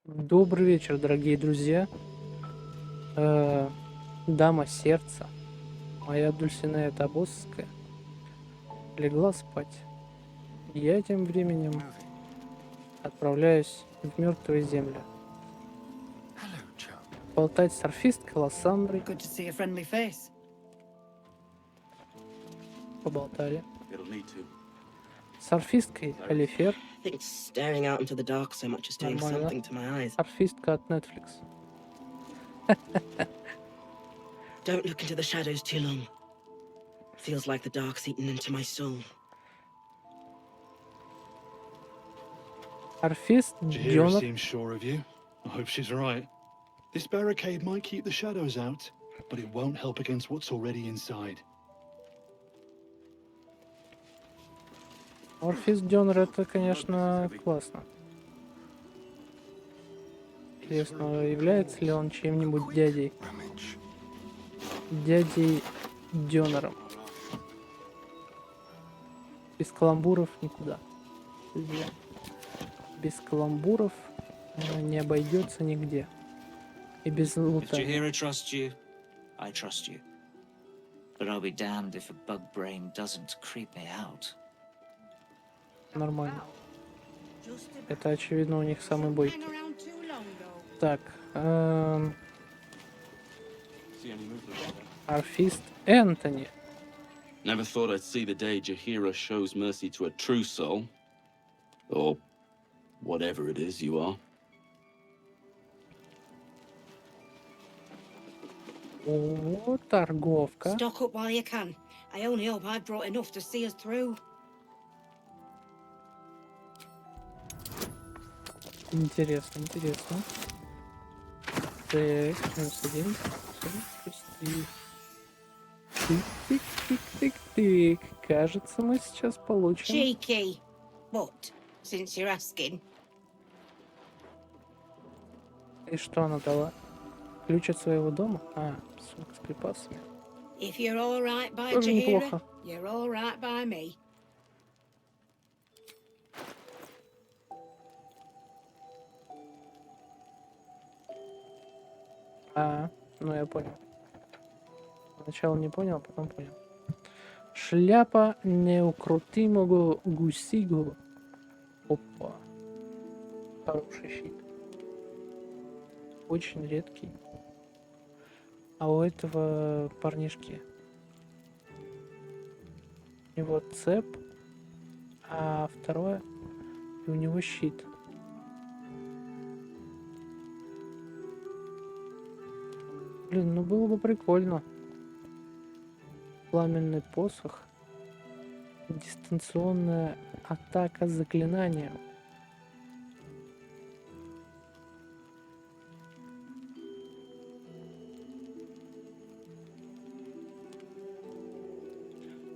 Добрый вечер, дорогие друзья. Дама сердца, моя Дульсинея Тобосская, легла спать. Я тем временем отправляюсь в мертвые земли. Болтать с орфисткой Лассандрой. Good to see a friendly face. Поболтали. С орфисткой Алифер. I think staring out into the dark so much is doing Нормально. something to my eyes. Орфистка от Netflix. Don't look into the shadows too long. Feels like the dark's eaten into my soul. Орфист Jahira Дёнов. seems sure of you. I hope she's right. This barricade might keep the shadows out, but it won't help against what's already inside. Орфист Дёнер, это, конечно, классно. Интересно, является ли он чьим-нибудь дядей? Дядей Дёнером. Без каламбуров никуда. Друзья. Без каламбуров не обойдется нигде. И без If лута. Jahira trusts you, I trust you. But I'll be damned if a bug brain doesn't creep me out. Нормально. Это, очевидно, у них самый бойкий. Так. Орфист Энтони. Never thought I'd see the day Jahira shows mercy to a true soul. Or whatever it is you are. О, торговка. Stock up while you can. I only hope I've brought enough to see us through. Интересно, интересно. Так, плюс один, плюс три. Тык-тык-тык-тык-тык. Кажется, мы сейчас получим... Cheeky. But, since you're asking, И что она дала? Ключ от своего дома? А, сумка с припасами. if you're all right by Тоже Jahira, неплохо. you're all right by me. А, ну я понял. Сначала не понял, а потом понял. Шляпа неукротимого гусиго. Опа. Хороший щит. Очень редкий. А у этого парнишки у него цеп, а второе и у него щит. Блин, ну было бы прикольно. Пламенный посох. Дистанционная атака заклинанием.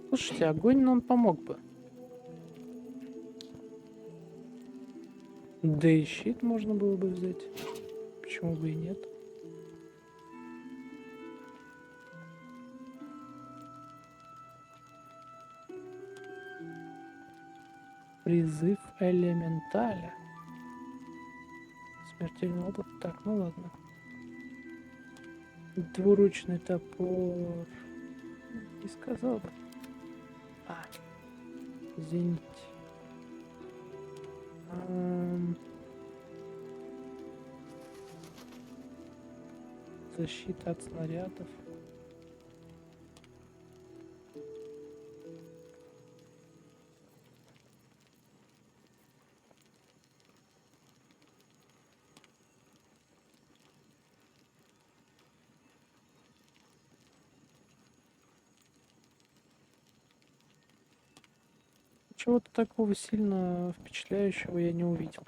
Слушайте, огонь нам помог бы. Да и щит можно было бы взять. Почему бы и нет? Призыв элементаля. Смертельный опыт. Так, ну ладно. Двуручный топор. Не сказал бы. А, извините. Защита от снарядов. Чего-то такого сильно впечатляющего я не увидел.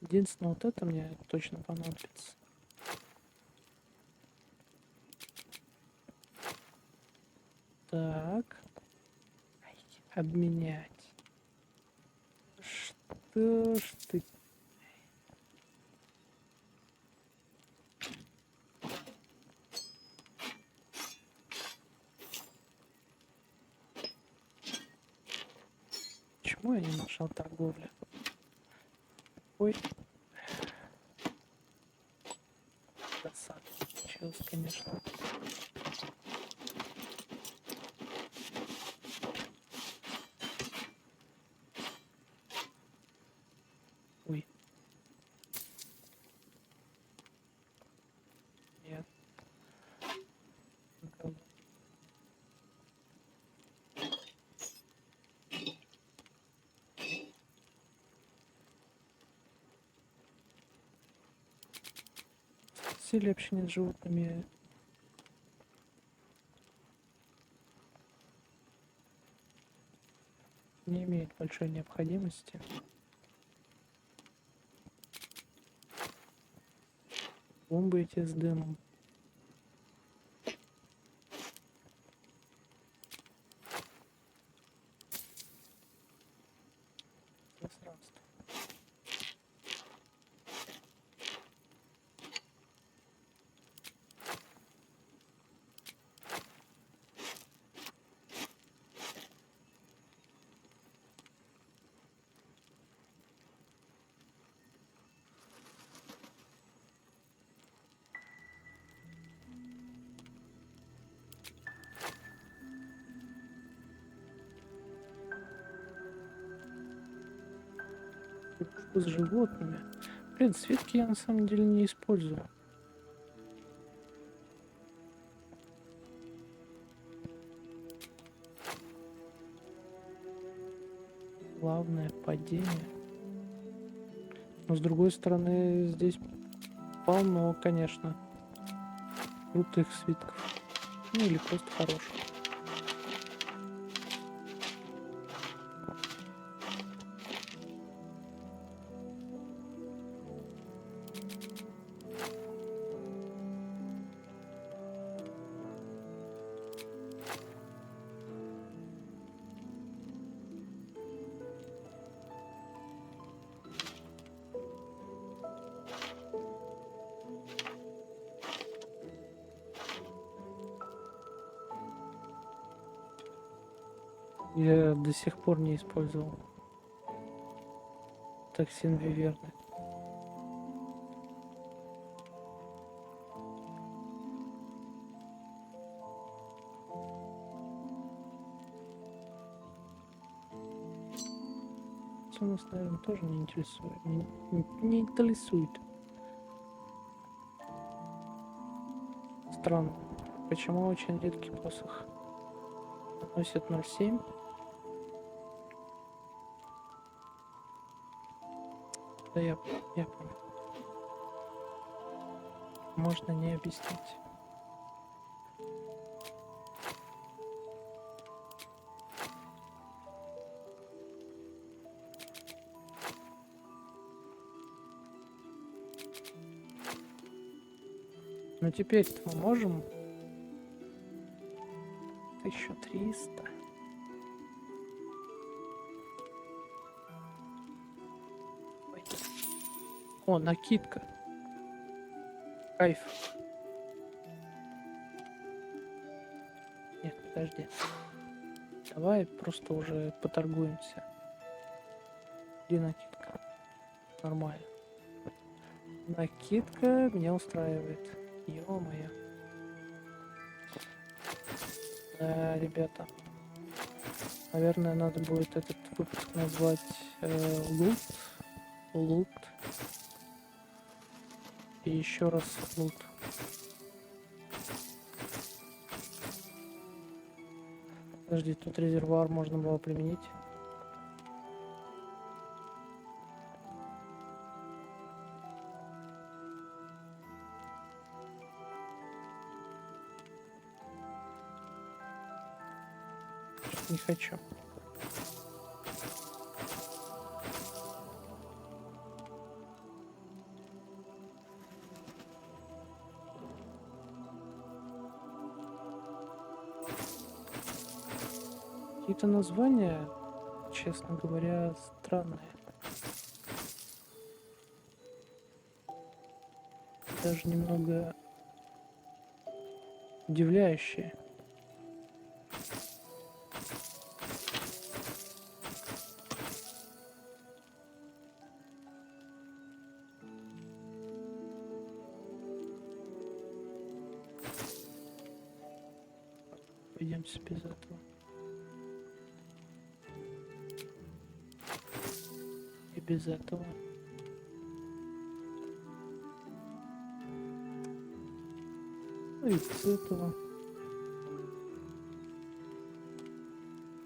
Единственное, вот это мне точно понадобится. Так. Обменять. Что ж ты... Почему я не нашел торговли? Ой. Красавец получилось, конечно. Ой. Нет. Силе общения с животными не имеет большой необходимости. Бомбы эти с дымом. Пространство. С животными. Блин, свитки я на самом деле не использую. Главное падение. Но с другой стороны, здесь полно, конечно, крутых свитков. Ну или просто хороших. Я до сих пор не использовал токсин виверны. Это нас, наверное, тоже не интересует. Не интересует. Странно. Почему очень редкий посох носит 0,7? Да я понял. Можно не объяснить. Но теперь-то мы можем 1300. Ой. О, накидка. Кайф. Нет, подожди. Давай просто уже поторгуемся. Где накидка? Нормально. Накидка меня устраивает. Ё-моё. Да, ребята. Наверное, надо будет этот выпуск назвать лут. Лут. И еще раз лут. Подожди, тут резервуар можно было применить. Не хочу. Какие-то названия, честно говоря, странные. Даже немного удивляющие. обойдемся без этого. И без этого. Ну и без этого.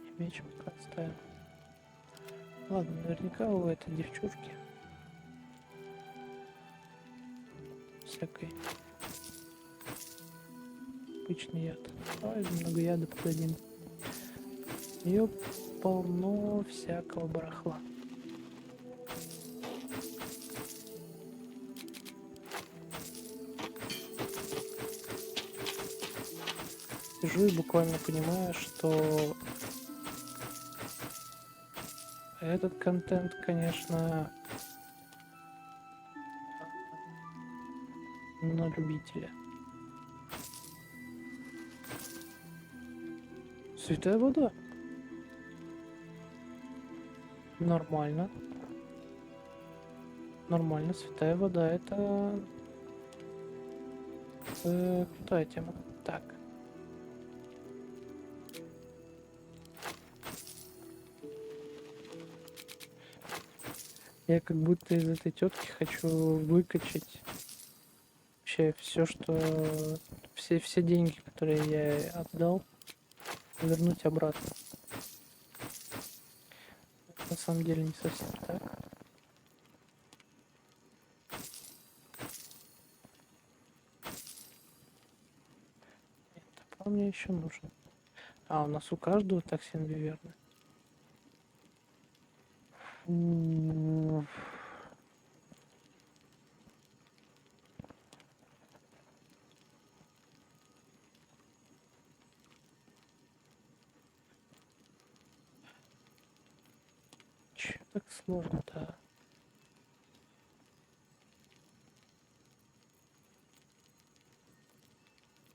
И меч пока оставим. Ладно, наверняка у этой девчушки всякой обычный яд. Давай много яда подадим. У нее полно всякого барахла. Сижу и буквально понимаю, что этот контент, конечно, на любителя. Святая вода. Нормально. Нормально, святая вода. Это крутая тема. Так. Я как будто из этой тетки хочу выкачать вообще все, что все деньги, которые я ей отдал, вернуть обратно. На самом деле не совсем так. Нет, топор мне еще нужен. А, у нас у каждого токсин виверны. Чё так сложно-то?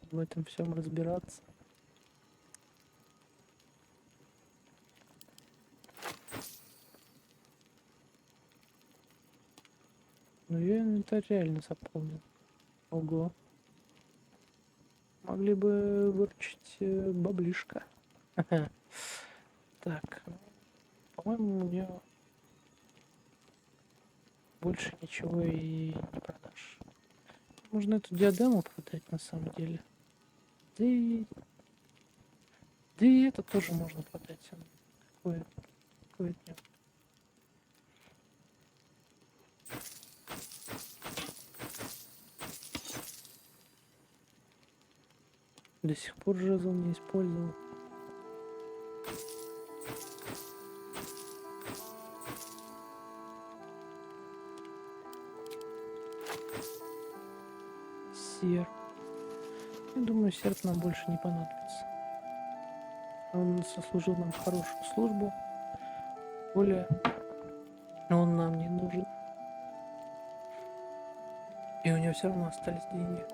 В этом всем разбираться. Ну, я инвентарь реально заполнил. Ого. Могли бы выручить баблишко. Так. По-моему, у нее больше ничего и не продашь. Можно эту диадему продать на самом деле. Да и это тоже можно продать. Какое днё. До сих пор жезл не использовал. Серп. Я думаю, серп нам больше не понадобится. Он сослужил нам хорошую службу. Более он нам не нужен. И у него все равно остались деньги.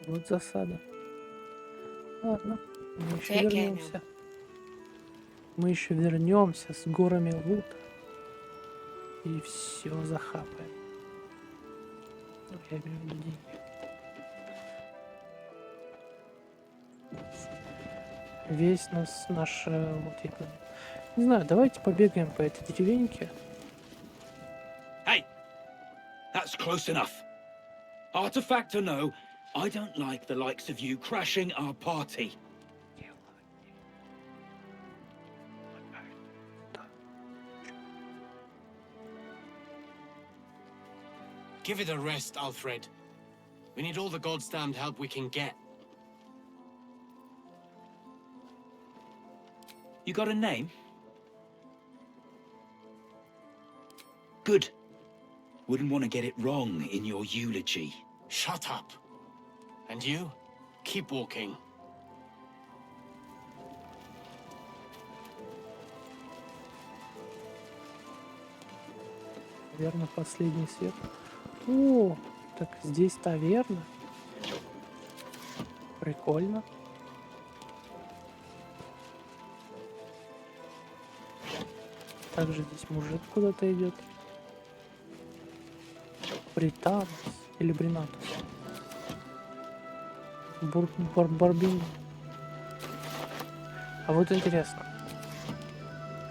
Вот засада. Ладно, мы еще вернемся. Мы еще вернемся с горами лута. И все захапаем. Ну, я имею в виду деньги. Весь наш лут я помню. Не знаю, давайте побегаем по этой деревеньке. Hey! That's close enough. Artifact or no, I don't like the likes of you crashing our party. Give it a rest, Alfred. We need all the goddamned help we can get. You got a name? Good. Wouldn't want to get it wrong in your eulogy. Shut up. And you? Keep walking. Наверное, последний свет. О, так здесь таверна. Прикольно. Также здесь мужик куда-то идет. Британус или Бринатус. Барбин. А вот интересно.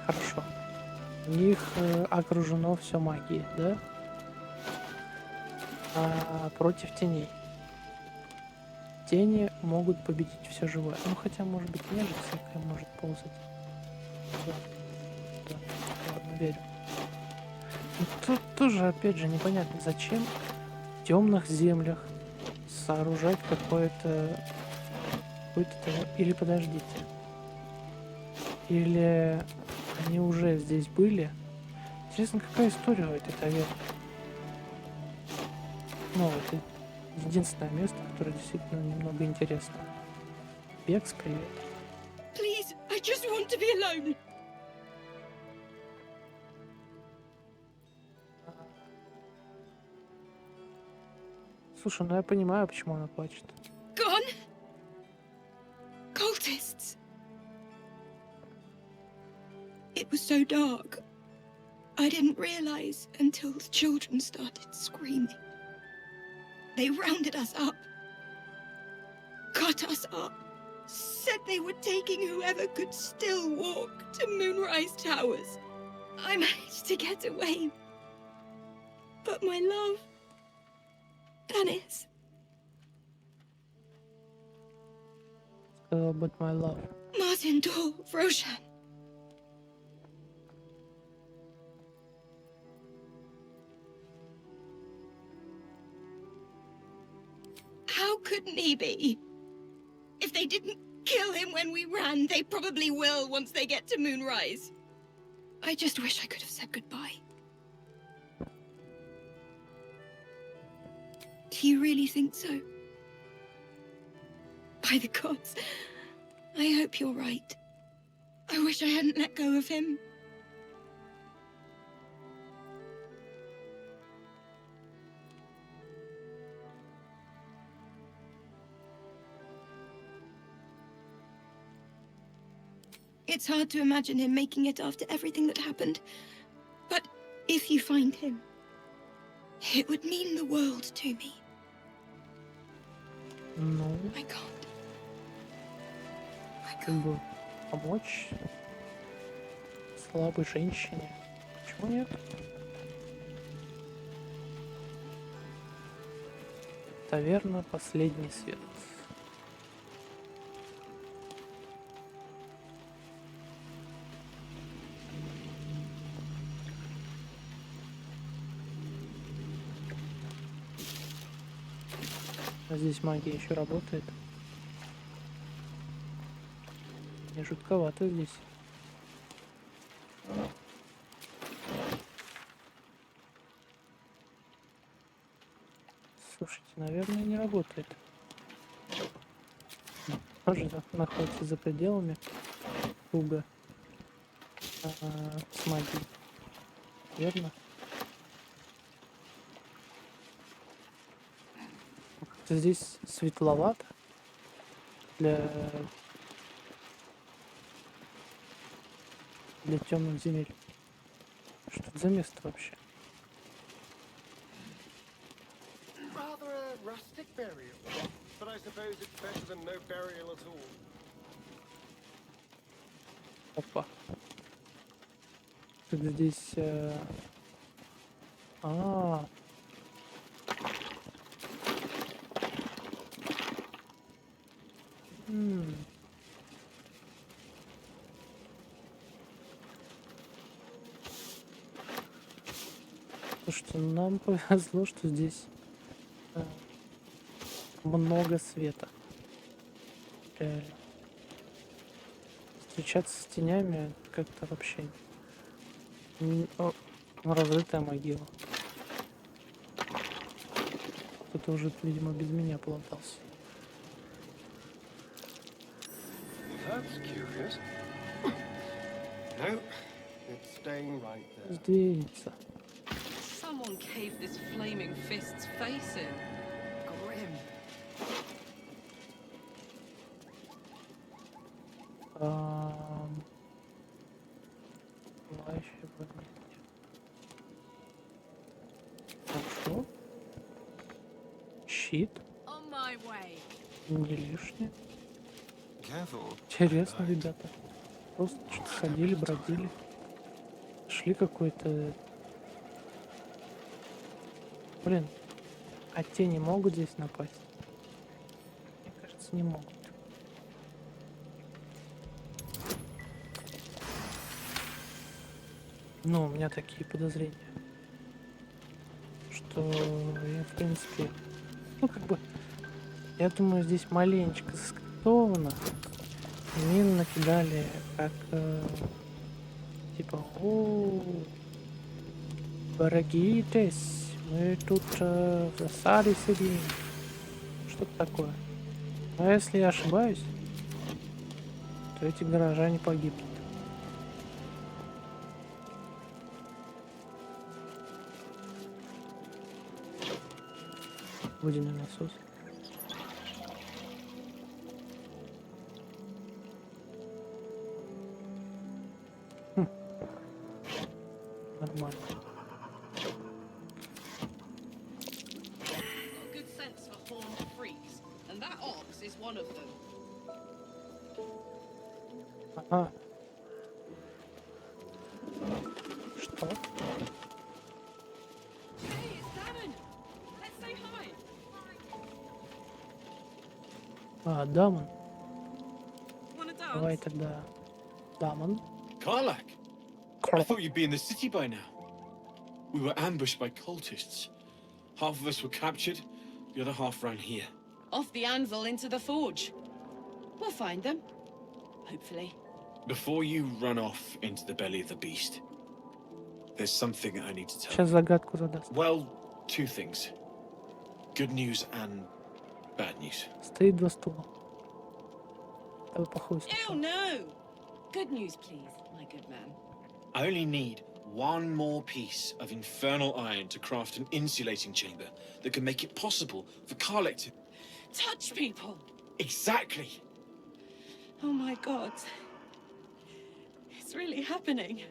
Хорошо. У них окружено все магией, да? А против теней. Тени могут победить все живое. Ну хотя, может быть, нежить всякая может ползать. Да. Да. Ладно, верю. Но тут тоже, опять же, непонятно, зачем в темных землях сооружать какое-то... Или подождите. Или они уже здесь были. Интересно, какая история у этой таверны? Ну, это единственное место, которое действительно немного интересно. Бекс, привет. Please, I just want to be alone. Слушай, ну я понимаю, почему она плачет. Gone? Cultists. It was so dark. I didn't realize until the children started screaming. They rounded us up, cut us up, said they were taking whoever could still walk to Moonrise Towers. I managed to get away, but my love, Dennis, But my love. Martin Dor, Roshan. How couldn't he be? If they didn't kill him when we ran, they probably will once they get to Moonrise. I just wish I could have said goodbye. Do you really think so? By the gods, I hope you're right. I wish I hadn't let go of him. It's hard to imagine him making it after everything that happened. But if you find him, it would mean the world to me. Ну, I can't. I как can't. бы помочь слабой женщине. Почему нет? Таверна «Последний свет». А здесь магия еще работает. Мне жутковато здесь. Слушайте, наверное, не работает. Тоже находится за пределами круга с магией. Верно? Как-то здесь светловато для темных земель. Что это за место вообще? Rather a rustic burial, but I suppose it's better than no burial at all. Опа. Тут здесь... Слушайте, нам повезло, что здесь много света. Реально. Встречаться с тенями как-то вообще... разрытая могила. Кто-то уже, видимо, без меня платался. That's curious. No, it's staying right there. Сдвинется. Someone caved this flaming fist's face in. Grim. Хорошо. Щит. On my way. Не лишнее. Careful. Интересно, ребята. Просто что-то ходили, бродили. Шли какой-то... Блин, а тени могут здесь напасть? Мне кажется, не могут. Ну, у меня такие подозрения, что я, в принципе, ну, как бы, я думаю, здесь маленечко заскриптовано. И мин накидали, как, типа, о, берегитесь, мы тут в засаде сидим. Что-то такое. Но если я ошибаюсь, то эти горожане погибнут. Водяной насос. Нормально. Got good sense for horned freaks, and that ox is one of them. Ага. Что? Hey, it's Damon. Let's say hi. А, Дамон. Wanna Давай dance? тогда. Дамон. Karlak, I thought you'd be in the city by now. We were ambushed by cultists. Half of us were captured, the other half ran here. Off the anvil into the forge. We'll find them. Hopefully. Before you run off into the belly of the beast, there's something I need to tell Сейчас you. загадку задаст. Well, two things. Good news and bad news. Стоит два стула. Давай похуй. Ew, no! Good news, please, my good man. I only need one more piece of infernal iron to craft an insulating chamber that can make it possible for Karlak to... Touch people! Exactly! Oh my god. It's really happening.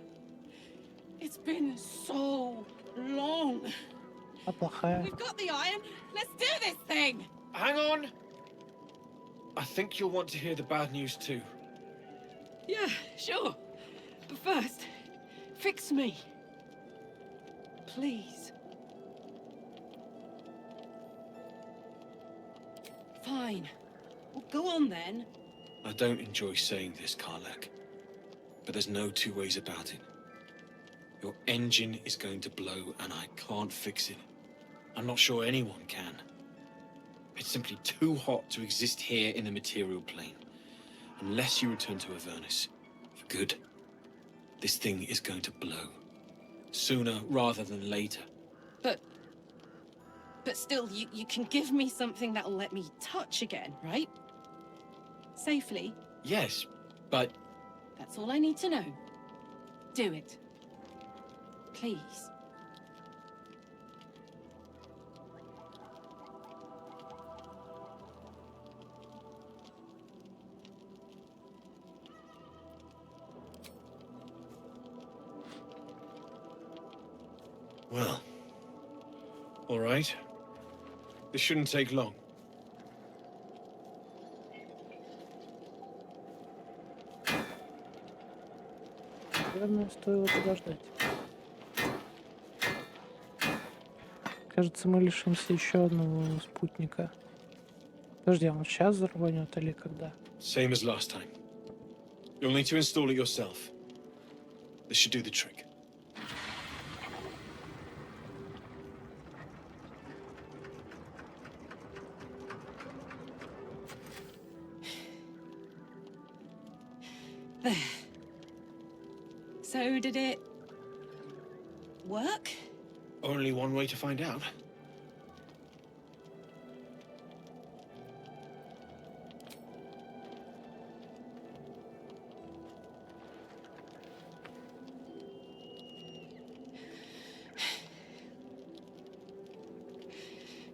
It's been so long. А плохая. We've got the iron. Let's do this thing! Hang on! I think you'll want to hear the bad news too. Yeah, sure. But first, fix me. Please. Fine. Well, go on then. I don't enjoy saying this, Karlak, but there's no two ways about it. Your engine is going to blow and I can't fix it. I'm not sure anyone can. It's simply too hot to exist here in the material plane. Unless you return to Avernus for good, this thing is going to blow. Sooner rather than later. But still, you can give me something that'll let me touch again, right? Safely. Yes, but That's all I need to know. Do it. Please. well, all right. This shouldn't take long. Наверное, стоило подождать. Кажется, мы лишимся еще одного спутника. Подожди, а он сейчас зарванет или когда? Same as last time. You'll need to install it yourself. This should do the trick. There. So did it work? Only one way to find out.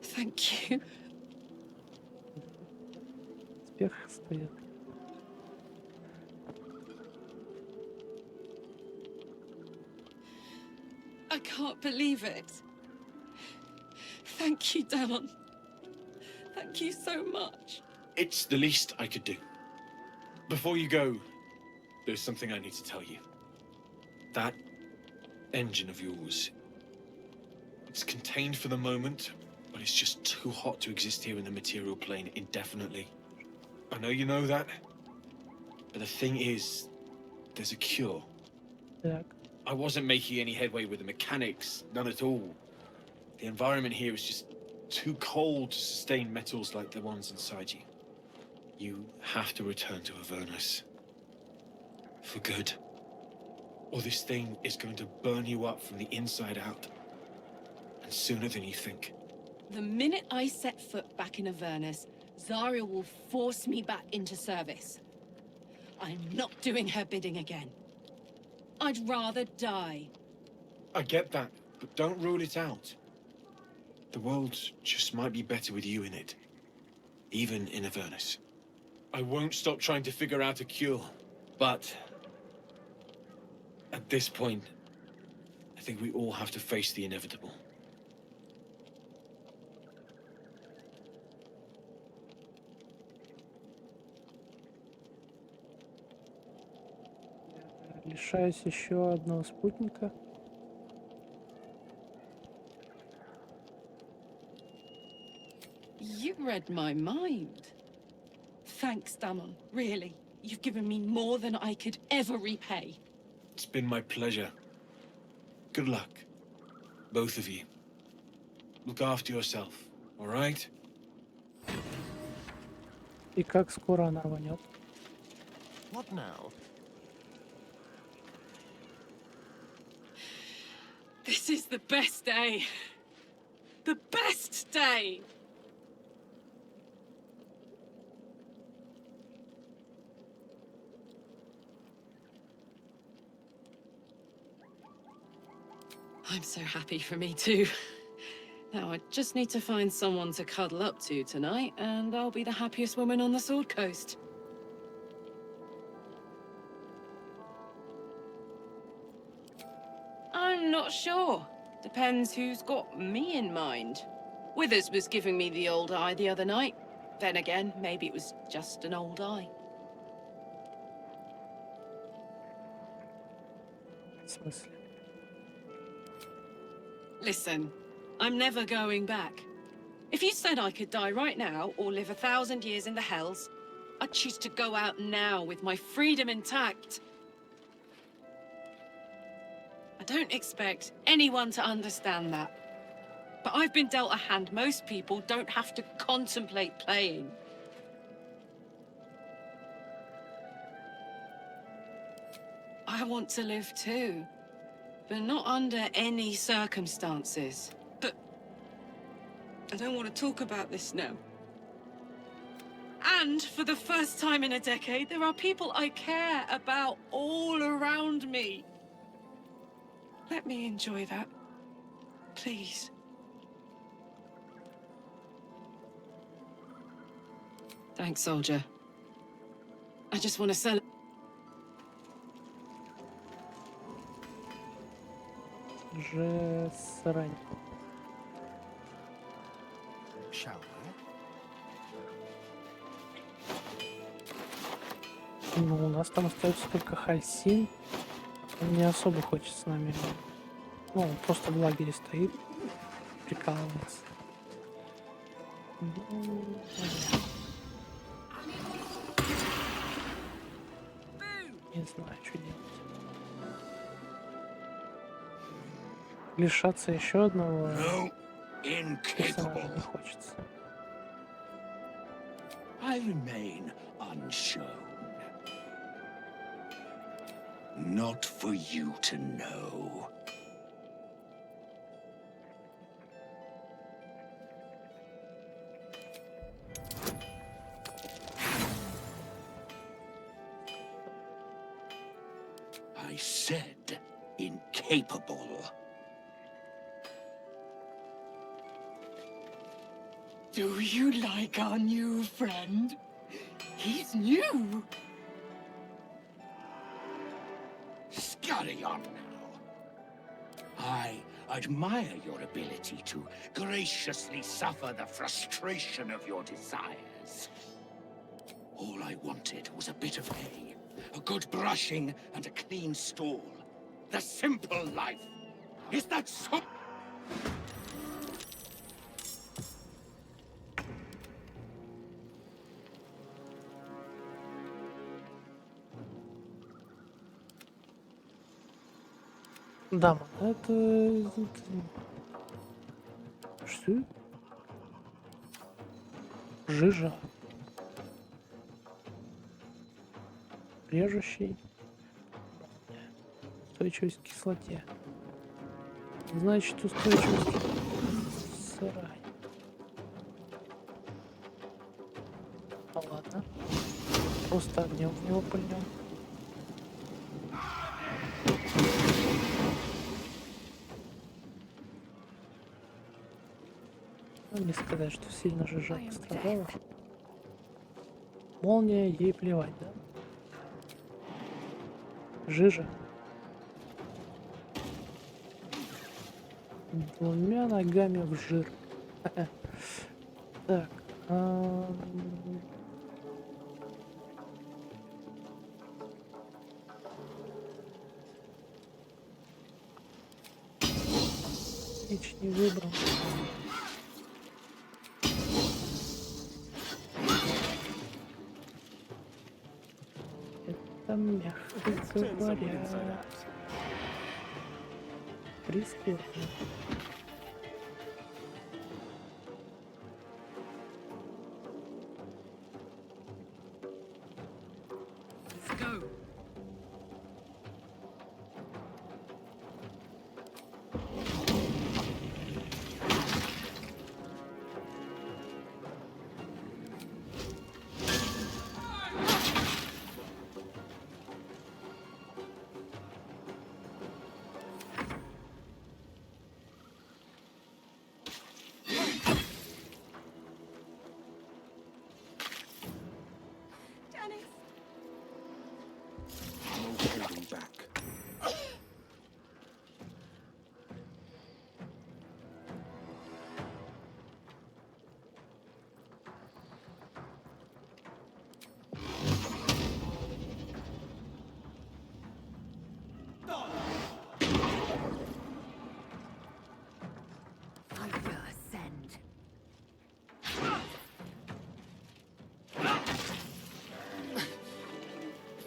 Thank you. Успех стоит. I can't believe it. Thank you, Damon. Thank you so much. It's the least I could do. Before you go, there's something I need to tell you. That engine of yours, it's contained for the moment, but it's just too hot to exist here in the material plane indefinitely. I know you know that, but the thing is, there's a cure. Так. I wasn't making any headway with the mechanics, none at all. The environment here is just too cold to sustain metals like the ones inside you. You have to return to Avernus. For good. Or this thing is going to burn you up from the inside out. And sooner than you think. The minute I set foot back in Avernus, Zarya will force me back into service. I'm not doing her bidding again. I'd rather die. I get that, but don't rule it out. The world just might be better with you in it. Even in Avernus. I won't stop trying to figure out a cure, but... at this point, I think we all have to face the inevitable. Лишаюсь еще одного спутника. You read my mind. Thanks, Damon. Really. You've given me more than I could ever repay. It's been my pleasure. Good luck. Both of you. Look after yourself, all right? И как скоро она рванет? What now? This is the best day. The best day! I'm so happy for me too. Now I just need to find someone to cuddle up to tonight, and I'll be the happiest woman on the Sword Coast. I'm not sure. Depends who's got me in mind. Withers was giving me the old eye the other night. Then again, maybe it was just an old eye. В смысле? Listen, I'm never going back. If you said I could die right now, or live 1,000 years in the Hells, I'd choose to go out now with my freedom intact. I don't expect anyone to understand that. But I've been dealt a hand most people don't have to contemplate playing. I want to live too. But not under any circumstances. But I don't want to talk about this now. And for the first time in a decade, there are people I care about all around me. Let me enjoy that. Please. Thanks, soldier. I just want to celebrate. Срань. Shall we? Ну, у нас там остается только Хальсин. Он не особо хочет с нами. Ну, он просто в лагере стоит. Прикалывается. Ну, не знаю, что делать. Лишаться еще одного персонажа не хочется. I remain unshown. Not for you to know. I said incapable. Do you like our new friend? He's new. Scurry on now. I admire your ability to graciously suffer the frustration of your desires. All I wanted was a bit of hay, a good brushing, and a clean stall. The simple life. Is that so? Дама, это... Что? Жижа. Режущий. Устойчивость к кислоте. Значит, устойчивость к сырай. Ну ладно. Просто огнем в него пыльнем. Ну, не сказать, что сильно жижа пострадала. Молния, ей плевать, да? Жижа. Двумя ногами в жир. Так. Меч не выбрал. Это, мягко говоря, прискорбно.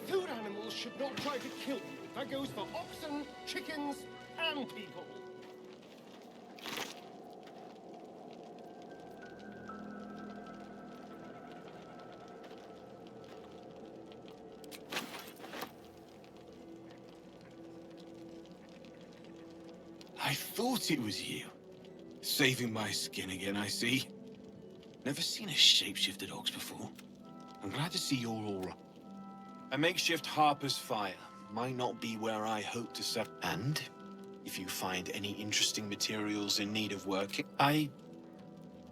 Food animals should not try to kill you. That goes for oxen, chickens, and people. I thought it was you. Saving my skin again, I see. Never seen a shapeshifted ox before. I'm glad to see you're all right. A makeshift Harper's fire might not be where I hope to set. And if you find any interesting materials in need of working, I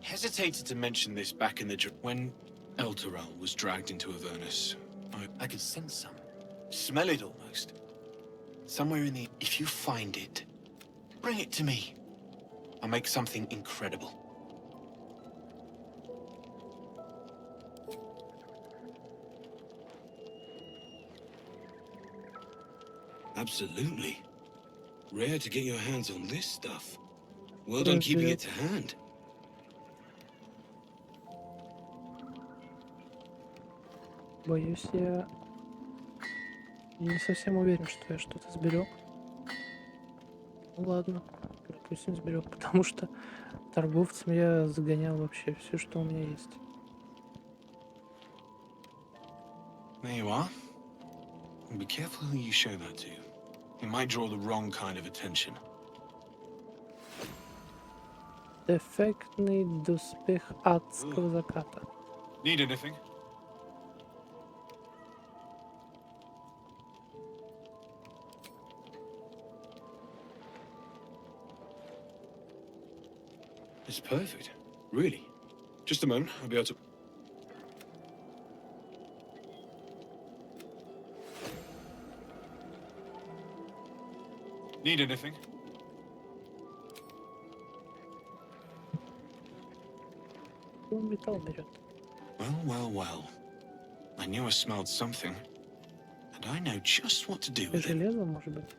hesitated to mention this back in the when Elturel was dragged into Avernus. I could sense some, smell it almost. Somewhere in the. If you find it, bring it to me. I'll make something incredible. Absolutely. Rare to get your hands on this stuff. Well done keeping it to hand. Боюсь, я не совсем уверен, что я что-то сберег. Ну ладно, допустим, сберег, потому что торговцем я загонял вообще все, что у меня есть. There you are. Be careful who you show that to. It might draw the wrong kind of attention. Эффектный доспех адского заката. Need anything? It's perfect. Really. Just a moment, I'll be able to... Need anything? Он металл берет. Well, well, well. I knew I smelled something, and I know just what to do with it. Железо, может быть.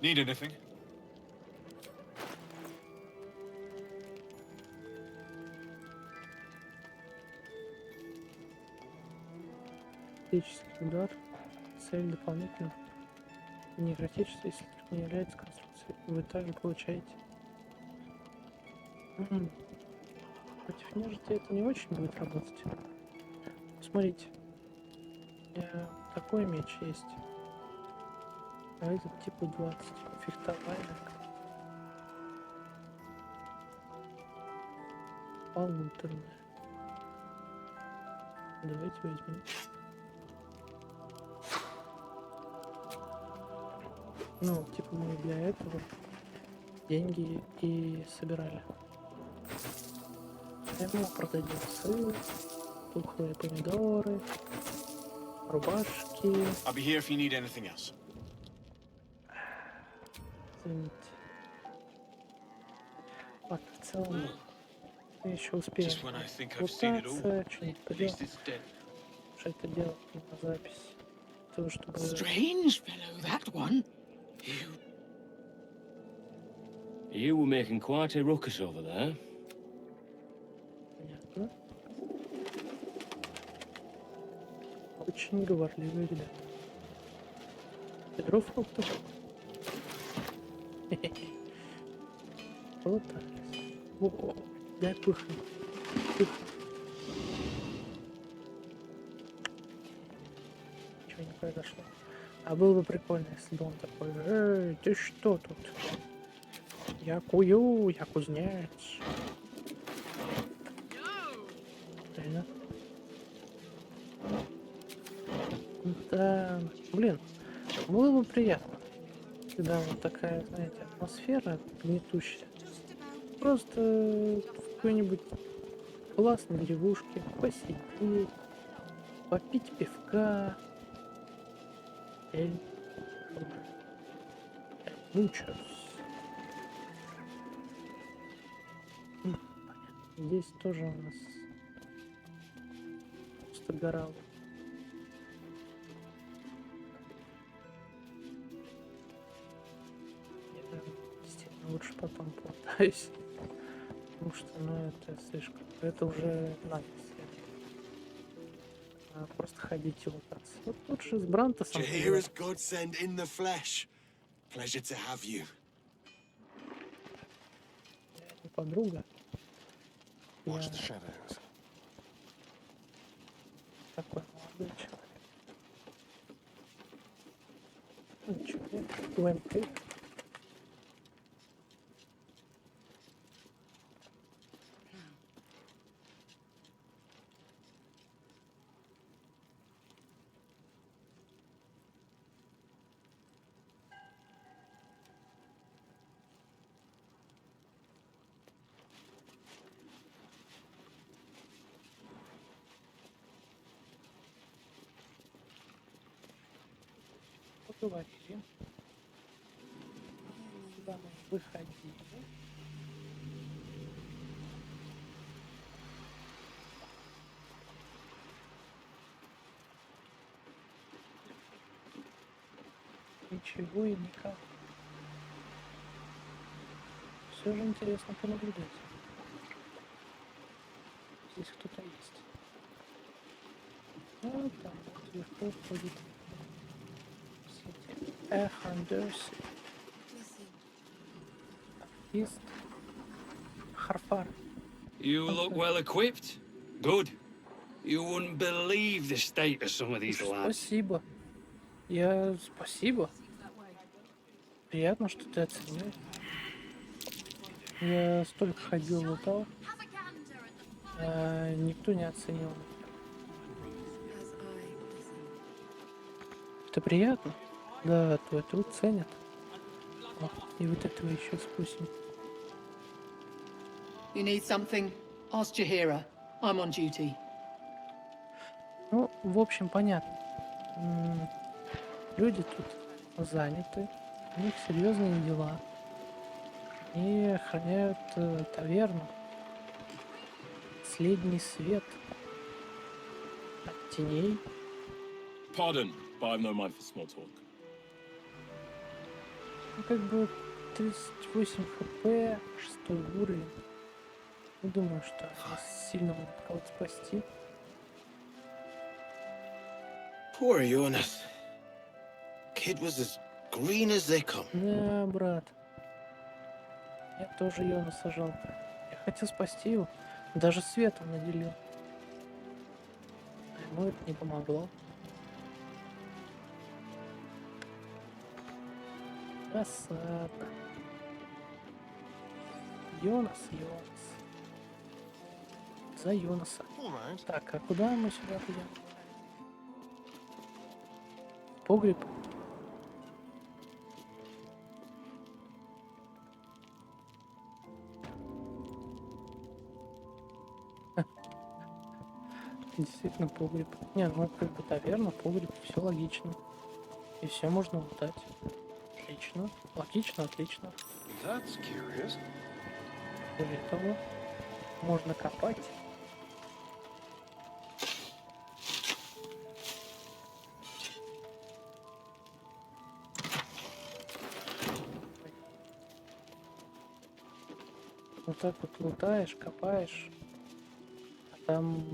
Need anything? Критический удар. Цель дополнительно. Не критический, если только не является конструкцией. Вы также получаете. Против нежити это не очень будет работать. Смотрите. У меня такой меч есть. А этот типа 20. Фехтовальник. Полуторная. Давайте возьмем. Ну, типа мы для этого деньги и собирали. Ему продадим сыр, тухлые помидоры, рубашки. I'll be here if you need anything else. Извините. Ладно, в целом мы еще успеем Just when I think I've seen it all, путаться, что-нибудь at least поделать. it's dead. Что это делать на запись. То, чтобы... Strange fellow, that one. You You were making quite a ruckus over there. Понятно. Очень говорливые ребята. Ведро фруктов. Полотались. О, дай пыхнуть. Ничего не произошло. А было бы прикольно, если бы он такой: эй, ты что тут? Я кую, я кузнец. Реально. Да, блин, было бы приятно, когда вот такая, знаете, атмосфера гнетущая. Просто в какой-нибудь классной деревушке посидеть, попить пивка. Мучаюсь. Здесь тоже у нас просто гора. Я действительно лучше потом платаюсь. Потому что, ну, это слишком. Это уже надо. Просто ходить и лутаться. Вот лучше с Брантосом. Jaheira's godsend in the flesh. Pleasure to have you. Подруга. Watch the shadows. Такой молодой человек. Ну, человек. Вампир. Поговорили. Сюда мы выходили. Ничего и никак. Все же интересно понаблюдать. Здесь кто-то есть. Вот там вот вверху ходит. Эхандерси. Есть Харфар. You look well equipped. Good. You wouldn't believe the state of some of these lads. Спасибо. Спасибо. Приятно, что ты оценил. Я столько ходил, лутал. Никто не оценил. Это приятно. Да, твой труд ценят. О, и вот этого еще спустим. You need something? Ask Jaheira. I'm on duty. Ну, в общем, понятно. Люди тут заняты. У них серьезные дела. И охраняют таверну. Последний свет. От теней. Pardon, but I've no mind for small talk. Ну, как бы 38 хп, 6 уровень. Не думаю, что нас сильно могут кого-то спасти. Poor Jonas. Kid was as green as they come. Да, брат. Я тоже Йонаса жалко. Я хотел спасти его. Даже светом наделил. А ему это не помогло. Красавка. Йонас. За Йонаса. Так, а куда мы сюда идем? Погреб. Действительно погреб. Не, ну как бы таверна, погреб, все логично. И все можно лутать. Отлично. Отлично. That's curious. Более того, можно копать. Вот так вот лутаешь, копаешь, а там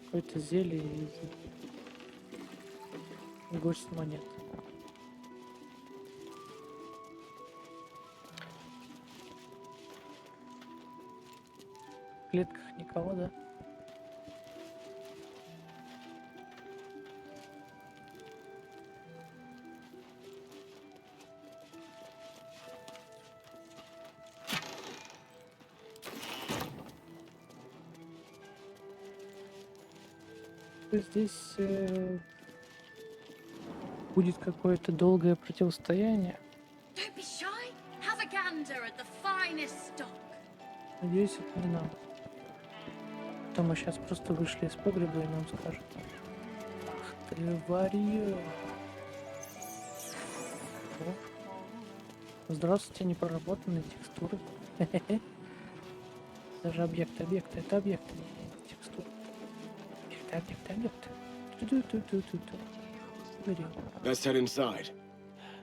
какое-то зелье и горсть монет. В клетках никого, да? Здесь будет какое-то долгое противостояние. Don't be shy. Have a gander at the finest stock. Надеюсь, это не нам. То мы сейчас просто вышли из погреба и нам скажут: ах ты, варьё. Здравствуйте, непроработанные текстуры. Даже объекты, это объекты, не текстуры. Объекты. Let's head inside.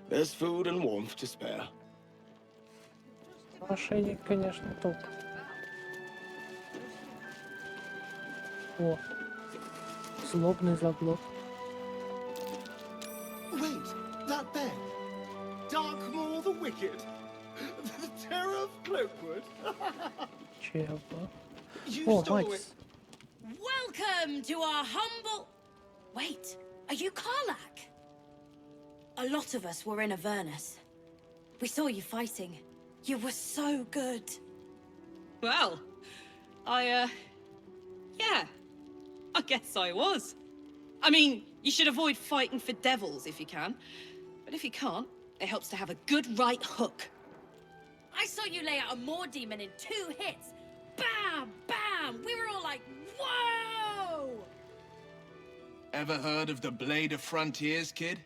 There's food and warmth to spare. Ошейник, конечно, топ. О, злобный заглот. Wait, that bed. Darkmoor the Wicked. The terror of Cloakwood. Чего? You О, stole мать. it. Welcome to our humble... Wait, are you Karlak? A lot of us were in Avernus. We saw you fighting. You were so good. Well, yeah. I guess I was. I mean, you should avoid fighting for devils if you can. But if you can't, it helps to have a good right hook. I saw you lay out a Moor demon in 2 hits. Bam! Bam! We were all like, whoa! Ever heard of the Blade of Frontiers, kid?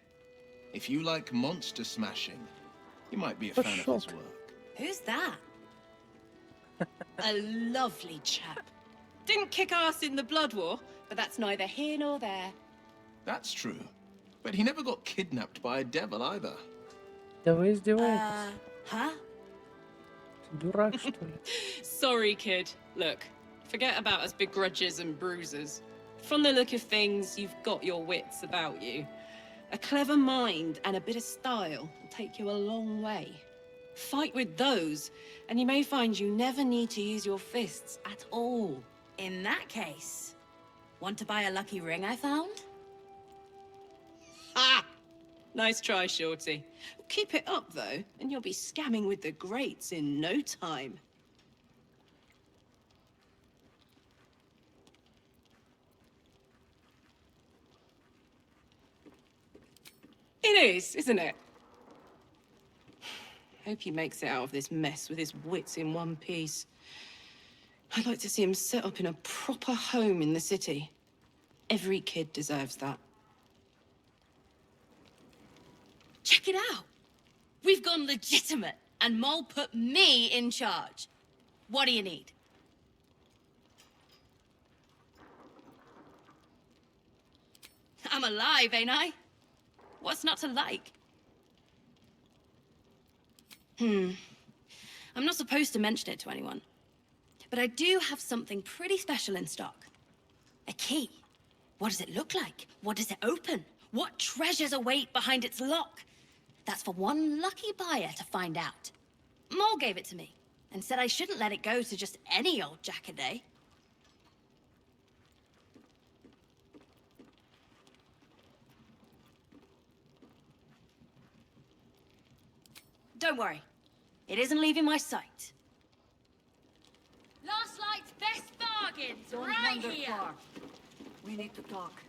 If you like monster smashing, you might be a fan of his work. Who's that? A lovely chap. Didn't kick ass in the Blood War, but that's neither here nor there. That's true. But he never got kidnapped by a devil either. Да вы издеваетесь? Huh? Ты дурак, что ли? Sorry, kid. Look, forget about us begrudges and bruisers. From the look of things, you've got your wits about you. A clever mind and a bit of style will take you a long way. Fight with those, and you may find you never need to use your fists at all. In that case, want to buy a lucky ring I found? Ha! Nice try, Shorty. Keep it up, though, and you'll be scamming with the greats in no time. It is, isn't it? Hope he makes it out of this mess with his wits in one piece. I'd like to see him set up in a proper home in the city. Every kid deserves that. Check it out. We've gone legitimate. and Mole put me in charge. What do you need? I'm alive, ain't I? What's not to like? I'm not supposed to mention it to anyone. But I do have something pretty special in stock. A key. What does it look like? What does it open? What treasures await behind its lock? That's for one lucky buyer to find out. Mole gave it to me, and said I shouldn't let it go to just any old jackaday. Don't worry. It isn't leaving my sight. Last Light's best bargains, right here! We need to talk.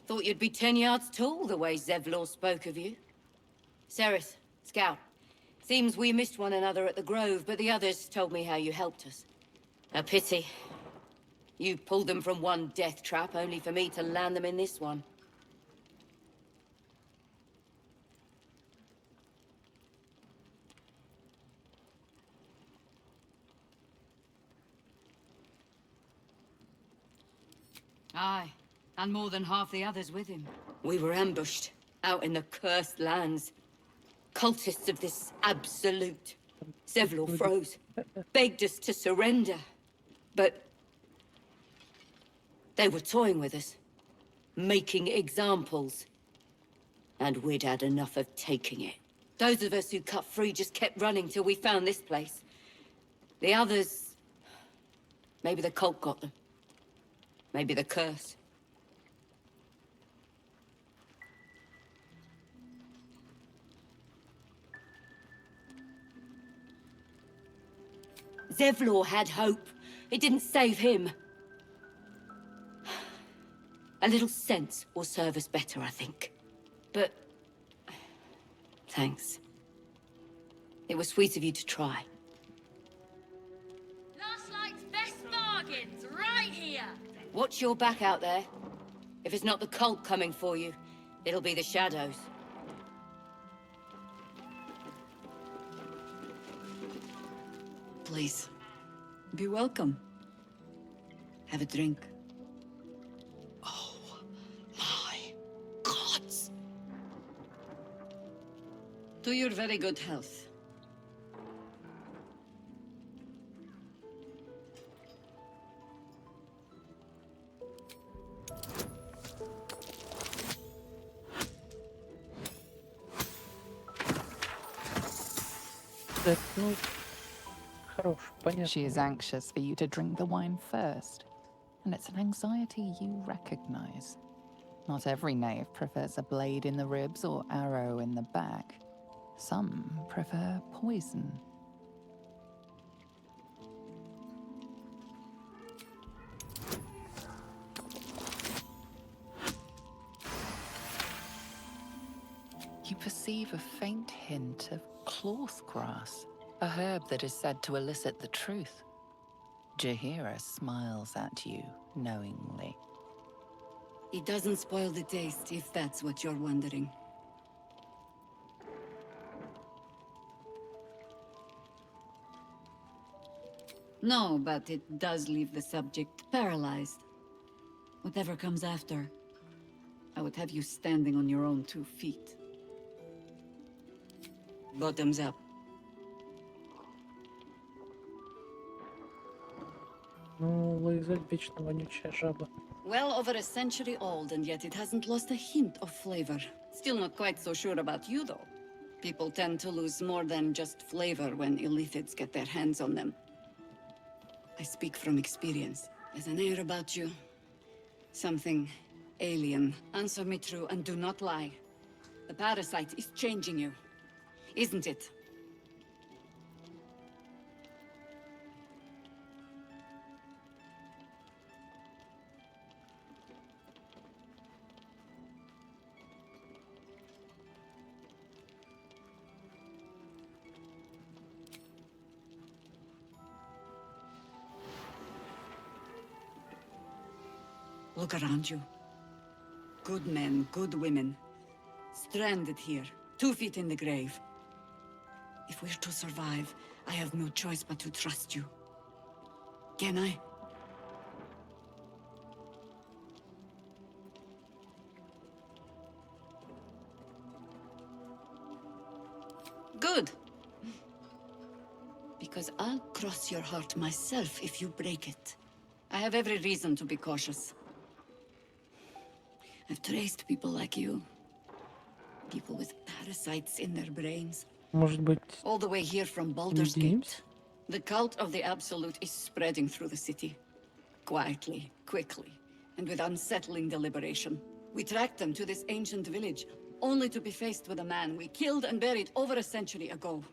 Thought you'd be 10 yards tall the way Zevlor spoke of you. Sereth, Scout. Seems we missed one another at the Grove, but the others told me how you helped us. A pity. You pulled them from one death trap, only for me to land them in this one. Aye, and more than half the others with him. We were ambushed, out in the cursed lands. Cultists of this absolute. Zevlor froze, begged us to surrender. But they were toying with us, making examples. And we'd had enough of taking it. Those of us who cut free just kept running till we found this place. The others... maybe the cult got them. Maybe the curse. Zevlor had hope. It didn't save him. A little sense will serve us better, I think. But... thanks. It was sweet of you to try. Last Light's best bargains, right here! Watch your back out there. If it's not the cult coming for you, it'll be the shadows. Please, be welcome. Have a drink. Oh, my gods. To your very good health. Так, ну, хорош, понятно. She is anxious for you to drink the wine first, and it's an anxiety you recognize. Not every knave prefers a blade in the ribs or arrow in the back. Some prefer poison. You perceive a faint hint of cloth grass, a herb that is said to elicit the truth. Jaheira smiles at you knowingly. It doesn't spoil the taste, if that's what you're wondering. No, but it does leave the subject paralyzed. Whatever comes after, I would have you standing on your own 2 feet. Bottoms up. Ну, лызать вечно вонючая жаба. Well over a century old, and yet it hasn't lost a hint of flavor. Still not quite so sure about you, though. People tend to lose more than just flavor when illithids get their hands on them. I speak from experience. There's an air about you. Something alien. Answer me true and do not lie. The parasite is changing you, isn't it? Look around you. Good men, good women. Stranded here, 2 feet in the grave. If we're to survive, I have no choice but to trust you. Can I? Good. Because I'll cross your heart myself if you break it. I have every reason to be cautious. I've traced people like you. People with parasites in their brains. Может быть, all the way here from Baldur's Gate. The cult of the Absolute is spreading through the city. Quietly, quickly, and with unsettling deliberation. We tracked them to this ancient village, only to be faced with a man we killed and buried over a century ago.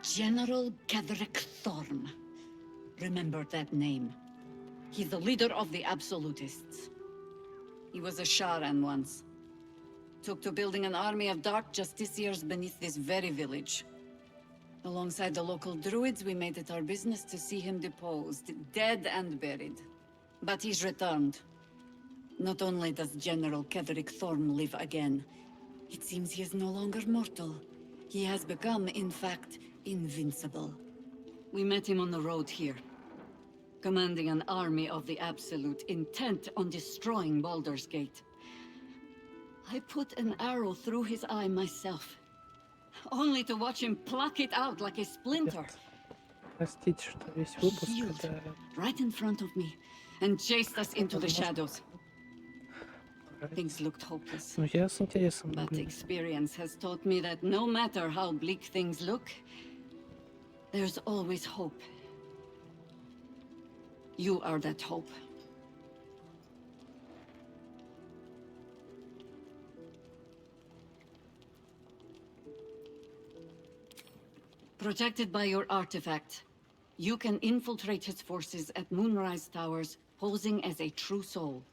General Ketherick Thorn. Remember that name. He's the leader of the Absolutists. He was a Sharan once. Took to building an army of dark justiciars beneath this very village. Alongside the local druids, we made it our business to see him deposed, dead and buried. But he's returned. Not only does General Ketherick Thorn live again, it seems he is no longer mortal. He has become, in fact, invincible. We met him on the road here, commanding an army of the Absolute, intent on destroying Baldur's Gate. I put an arrow through his eye myself, only to watch him pluck it out like a splinter. Простите, что весь выпуск Healed это... right in front of me and chased us into the shadows. Things looked hopeless. Ну, я с интересом But наблюдаю. experience has taught me that no matter how bleak things look, there's always hope. You are that hope. Protected by your artifact, you can infiltrate his forces at Moonrise Towers, posing as a true soul.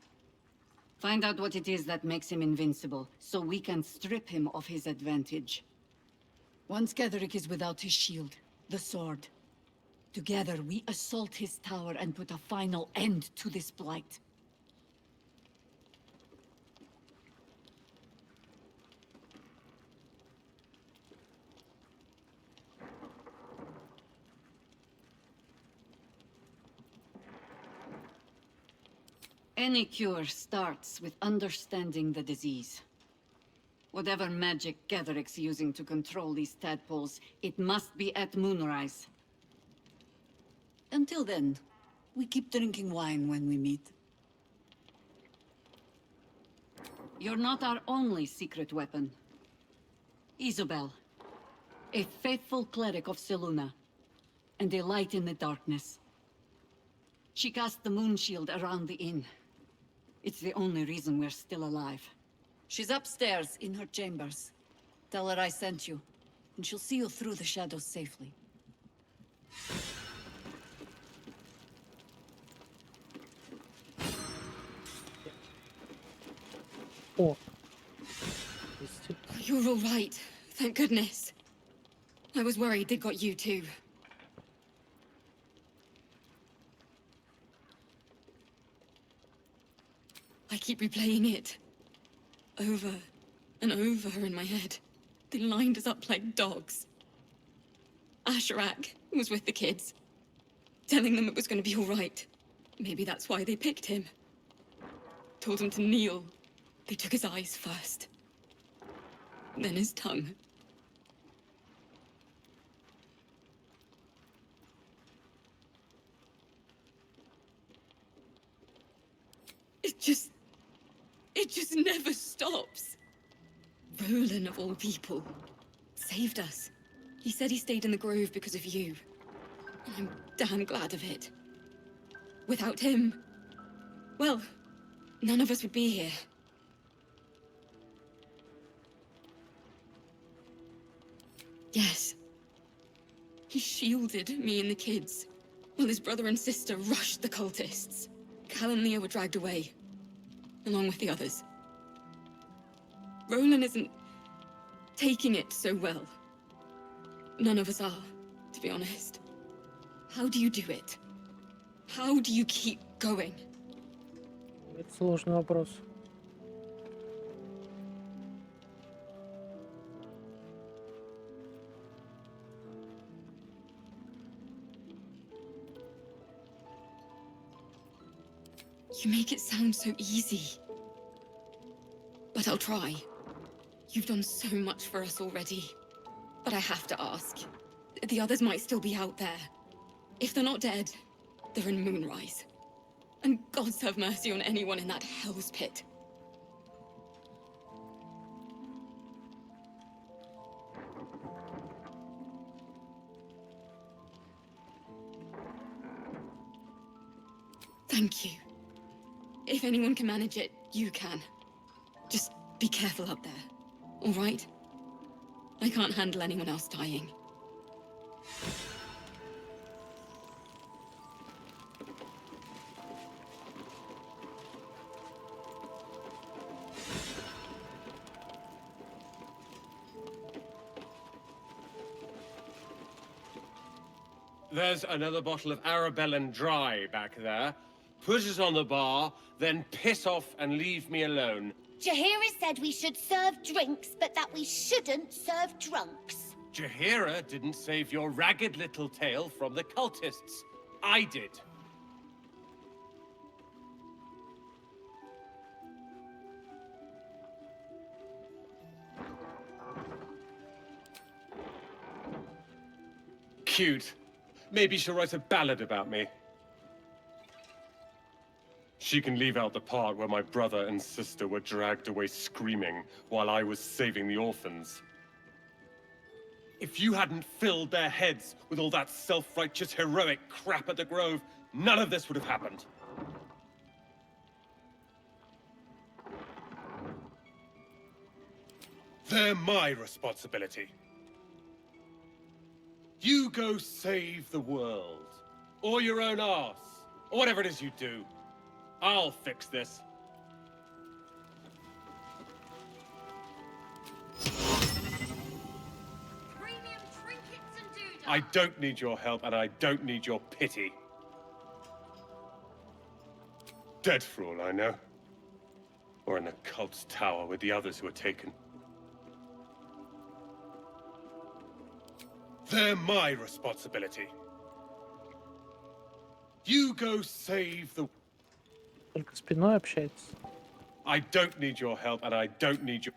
Find out what it is that makes him invincible, so we can strip him of his advantage. Once Ketherick is without his shield, the sword, together we assault his tower and put a final end to this blight. Any cure starts with understanding the disease. Whatever magic Ketherick's using to control these tadpoles, it must be at Moonrise. Until then, we keep drinking wine when we meet. You're not our only secret weapon. Isabel, a faithful cleric of Selûne, and a light in the darkness. She cast the moon shield around the inn. It's the only reason we're still alive. She's upstairs in her chambers. Tell her I sent you, and she'll see you through the shadows safely. О. You're all right. Thank goodness. I was worried they got you too. I keep replaying it. Over and over in my head. They lined us up like dogs. Asherak was with the kids, telling them it was going to be all right. Maybe that's why they picked him. Told him to kneel. They took his eyes first. Then his tongue. It just never stops. Roland, of all people, saved us. He said he stayed in the grove because of you. And I'm damn glad of it. Without him, well, none of us would be here. Yes. He shielded me and the kids, while his brother and sister rushed the cultists. Cal and Leah were dragged away, along with the others. Roland isn't taking it so well. None of us are, to be honest. How do you do it? How do you keep going? Это сложный вопрос. You make it sound so easy. But I'll try. You've done so much for us already. But I have to ask. The others might still be out there. If they're not dead, they're in Moonrise. And God have mercy on anyone in that hell's pit. Thank you. If anyone can manage it, you can. Just be careful up there, all right? I can't handle anyone else dying. There's another bottle of Arabellan Dry back there. Put it on the bar, then piss off and leave me alone. Jaheira said we should serve drinks, but that we shouldn't serve drunks. Jaheira didn't save your ragged little tail from the cultists. I did. Cute. Maybe she'll write a ballad about me. She can leave out the part where my brother and sister were dragged away screaming while I was saving the orphans. If you hadn't filled their heads with all that self-righteous heroic crap at the Grove, none of this would have happened. They're my responsibility. You go save the world, or your own arse, or whatever it is you do. I'll fix this. Premium trinkets and doodads. I don't need your help, and I don't need your pity. Dead for all I know. Or in the cult's tower with the others who were taken. They're my responsibility. You go save the... Только спиной общается. I don't need your help, and I don't need your...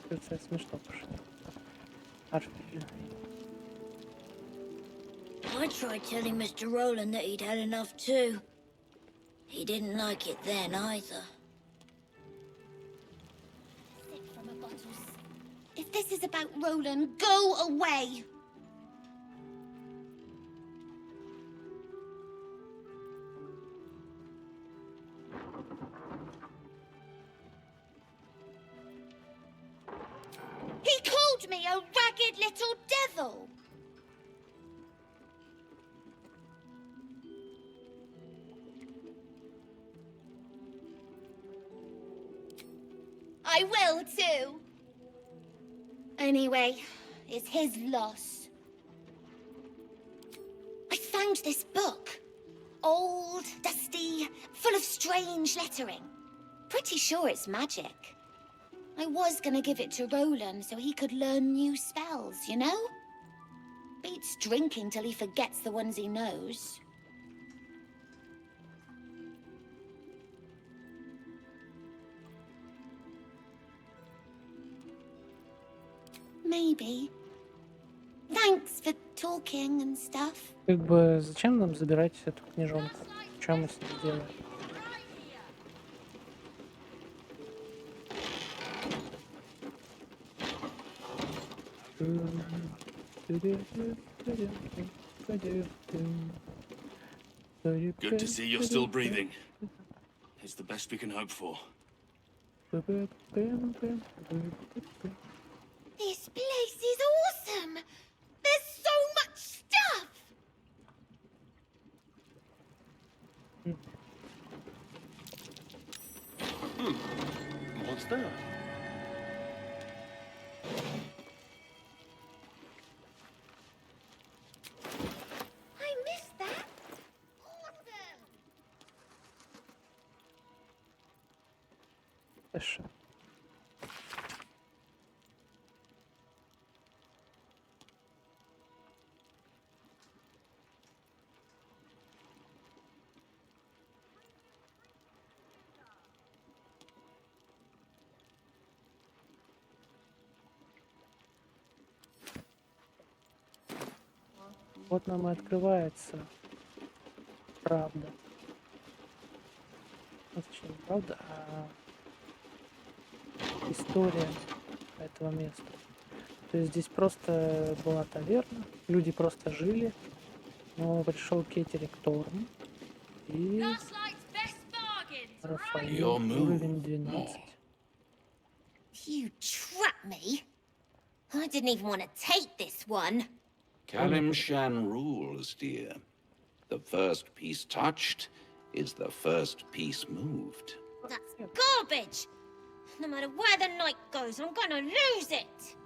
Это смешно пошло. Офигенно. I tried telling Mr. Rowland that he'd had enough too. He didn't like it then either. If this is about Roland, go away! He called me a ragged little devil! I will too. Anyway, it's his loss. I found this book. Old, dusty, full of strange lettering. Pretty sure it's magic. I was gonna give it to Roland so he could learn new spells, you know? Beats drinking till he forgets the ones he knows. Maybe. Thanks for talking and stuff. Как бы зачем нам забирать эту книжонку? Что мы с ней делаем? Good to see you're still breathing. It's the best we can hope for. This place is awesome! There's so much stuff! What's that? I missed that! Awesome! Хорошо. Вот нам и открывается правда. Ну, точнее, не правда, а история этого места. То есть здесь просто была таверна, люди просто жили, но пришел Кетерик Торн и Рафаэль уровень 12. You trapped me? I didn't even want to take this one. Kalimshan rules, dear. The first piece touched is the first piece moved. That's garbage. No matter where the night goes, I'm gonna lose it.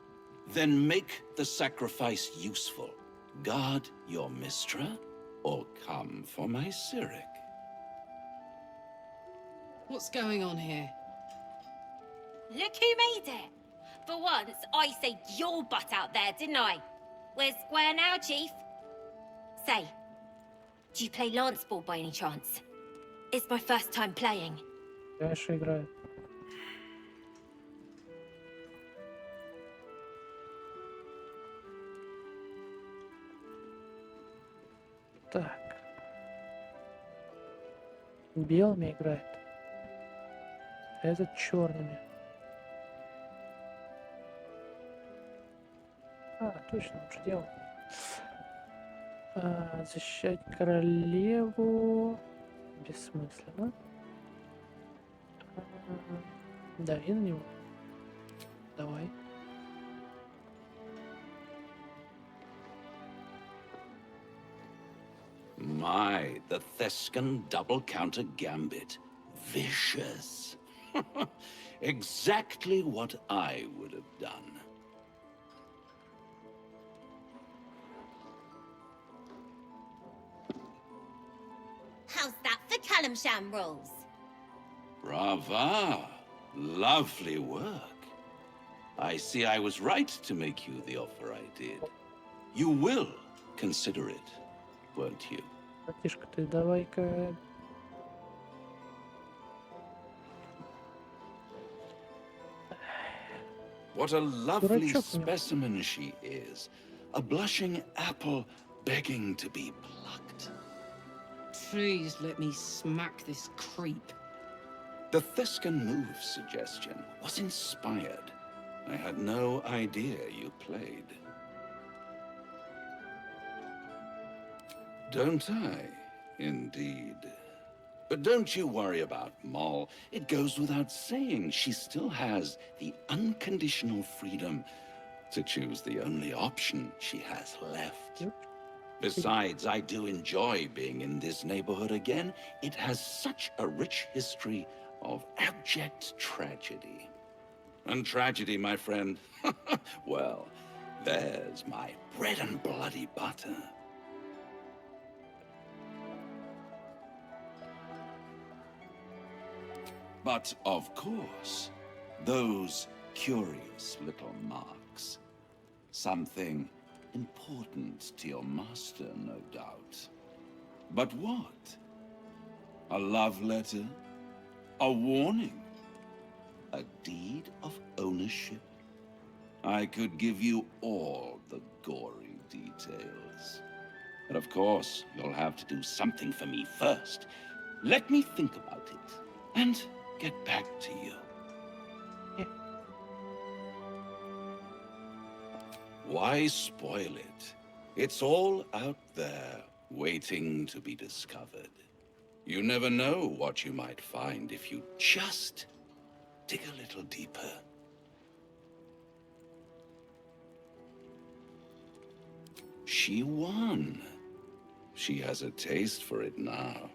Then make the sacrifice useful. Guard your Mistra, or come for my Cyric. What's going on here? Look who made it. For once, I saved your butt out there, didn't I? We're square now, Chief. Say, do you play lance ball by any chance? It's my first time playing. Конечно, играю. Так. Белыми играет. Этот черными. А, точно, он же делал. Защищать королеву бессмысленно. Дави на него. Давай. My, the Thescan double counter gambit. Vicious. Exactly what I would have done. How's that for Kalimshan rules? Brava. Lovely work. I see I was right to make you the offer I did. You will consider it, won't you? Братишка, ты давай-ка... What a lovely specimen she is. A blushing apple begging to be plucked. Please let me smack this creep. The Thescan move suggestion was inspired. I had no idea you played. Don't I? Indeed. But don't you worry about Moll. It goes without saying she still has the unconditional freedom to choose the only option she has left. Besides, I do enjoy being in this neighborhood again. It has such a rich history of abject tragedy. And tragedy, my friend, well, there's my bread and bloody butter. But of course, those curious little marks. Something important to your master, no doubt. But what? A love letter? A warning? A deed of ownership? I could give you all the gory details. But of course, you'll have to do something for me first. Let me think about it, and get back to you. Why spoil it? It's all out there, waiting to be discovered. You never know what you might find if you just dig a little deeper. She won. She has a taste for it now.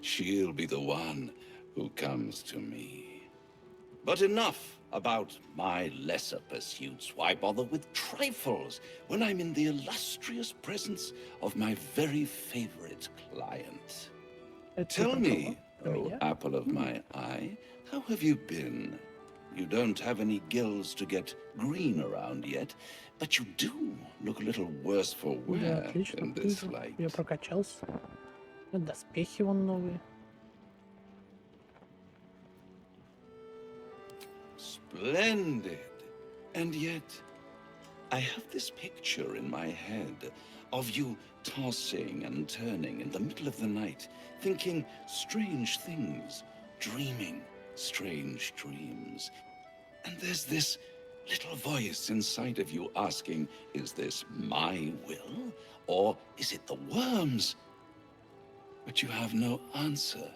She'll be the one who comes to me. But enough about my lesser pursuits. Why bother with trifles when I'm in the illustrious presence of my very favorite client? Tell me, oh apple of my eye, how have you been? You don't have any gills to get green around yet, but you do look a little worse for Да, wear отлично, in this вижу. light. Я прокачался. Доспехи вон новые. Splendid. And yet, I have this picture in my head of you tossing and turning in the middle of the night, thinking strange things, dreaming strange dreams. And there's this little voice inside of you asking, is this my will, or is it the worms? But you have no answer,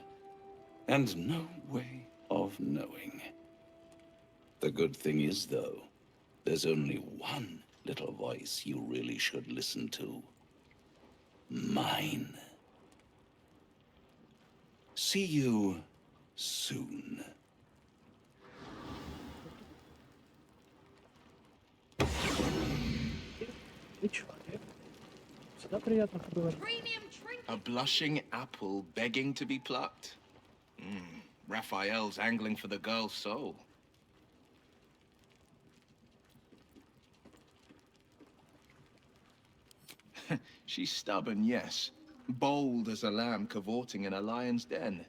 and no way of knowing. The good thing is, though, there's only one little voice you really should listen to. Mine. See you soon. Ты человек. Всегда приятно поговорить. A blushing apple begging to be plucked? Raphael's angling for the girl's soul. She's stubborn, yes. Bold as a lamb cavorting in a lion's den.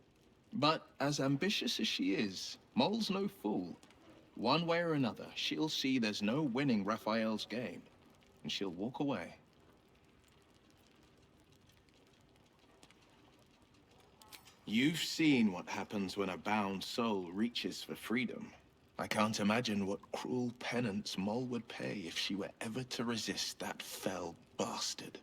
But as ambitious as she is, Mole's no fool. One way or another, she'll see there's no winning Raphael's game, and she'll walk away. You've seen what happens when a bound soul reaches for freedom. I can't imagine what cruel penance Mole would pay if she were ever to resist that fell bastard.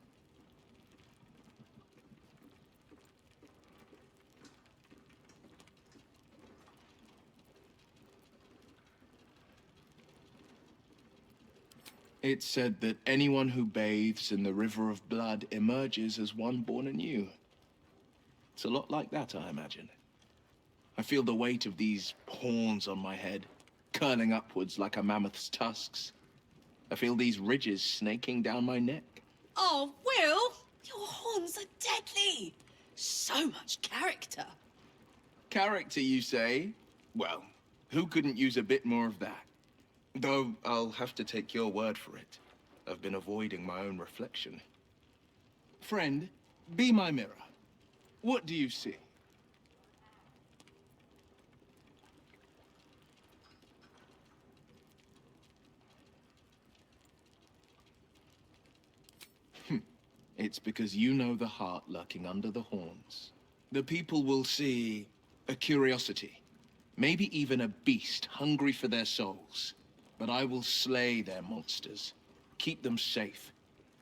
It's said that anyone who bathes in the river of blood emerges as one born anew. It's a lot like that, I imagine. I feel the weight of these horns on my head, curling upwards like a mammoth's tusks. I feel these ridges snaking down my neck. Oh, Will! Your horns are deadly! So much character. Character, you say? Well, who couldn't use a bit more of that? Though I'll have to take your word for it. I've been avoiding my own reflection. Friend, be my mirror. What do you see? It's because you know the heart lurking under the horns. The people will see a curiosity, maybe even a beast hungry for their souls. But I will slay their monsters, keep them safe,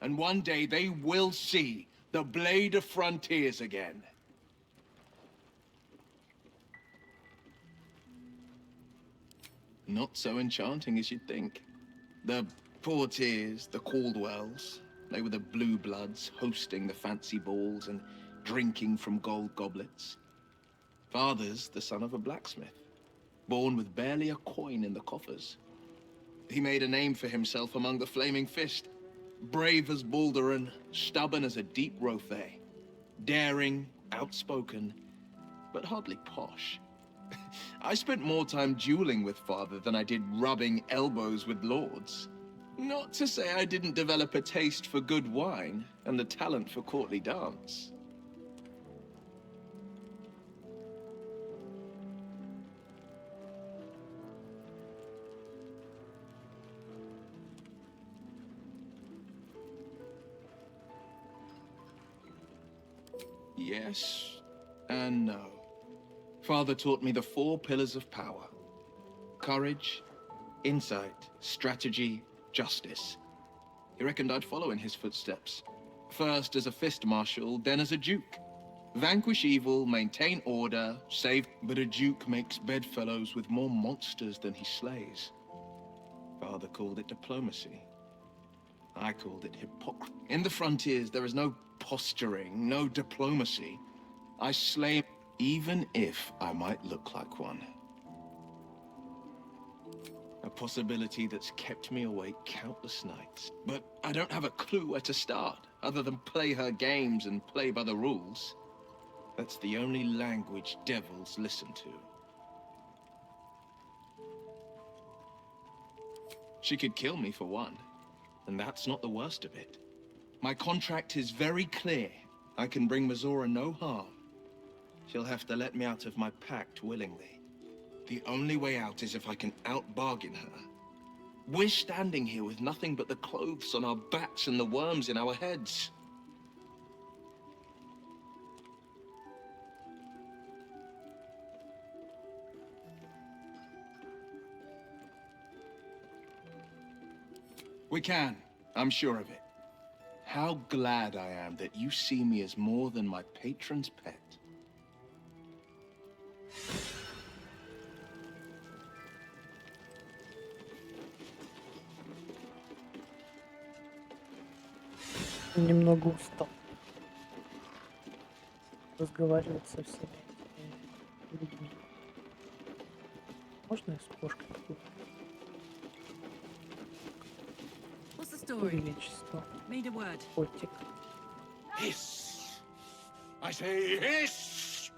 and one day they will see the Blade of Frontiers again. Not so enchanting as you'd think. The Portiers, the Caldwells, they were the blue bloods hosting the fancy balls and drinking from gold goblets. Father's the son of a blacksmith, born with barely a coin in the coffers. He made a name for himself among the Flaming Fist. Brave as Baldur and stubborn as a deep Rothay. Daring, outspoken, but hardly posh. I spent more time dueling with Father than I did rubbing elbows with lords. Not to say I didn't develop a taste for good wine and the talent for courtly dance. Yes and no. Father taught me the 4 pillars of power. Courage, insight, strategy, justice. He reckoned I'd follow in his footsteps. First as a fist marshal, then as a duke. Vanquish evil, maintain order, save... But a duke makes bedfellows with more monsters than he slays. Father called it diplomacy. I called it hypocrisy. In the frontiers, there is no posturing, no diplomacy. I slay, even if I might look like one. A possibility that's kept me awake countless nights. But I don't have a clue where to start, other than play her games and play by the rules. That's the only language devils listen to. She could kill me for one, and that's not the worst of it. My contract is very clear. I can bring Mizora no harm. She'll have to let me out of my pact willingly. The only way out is if I can out-bargain her. We're standing here with nothing but the clothes on our backs and the worms in our heads. We can. I'm sure of it. How glad I am that you see me as more than my patron's pet. Немного устал разговаривать со всеми этими людьми. Можно я с кошкой такую? Величество. Котик. Hiss! I say hiss!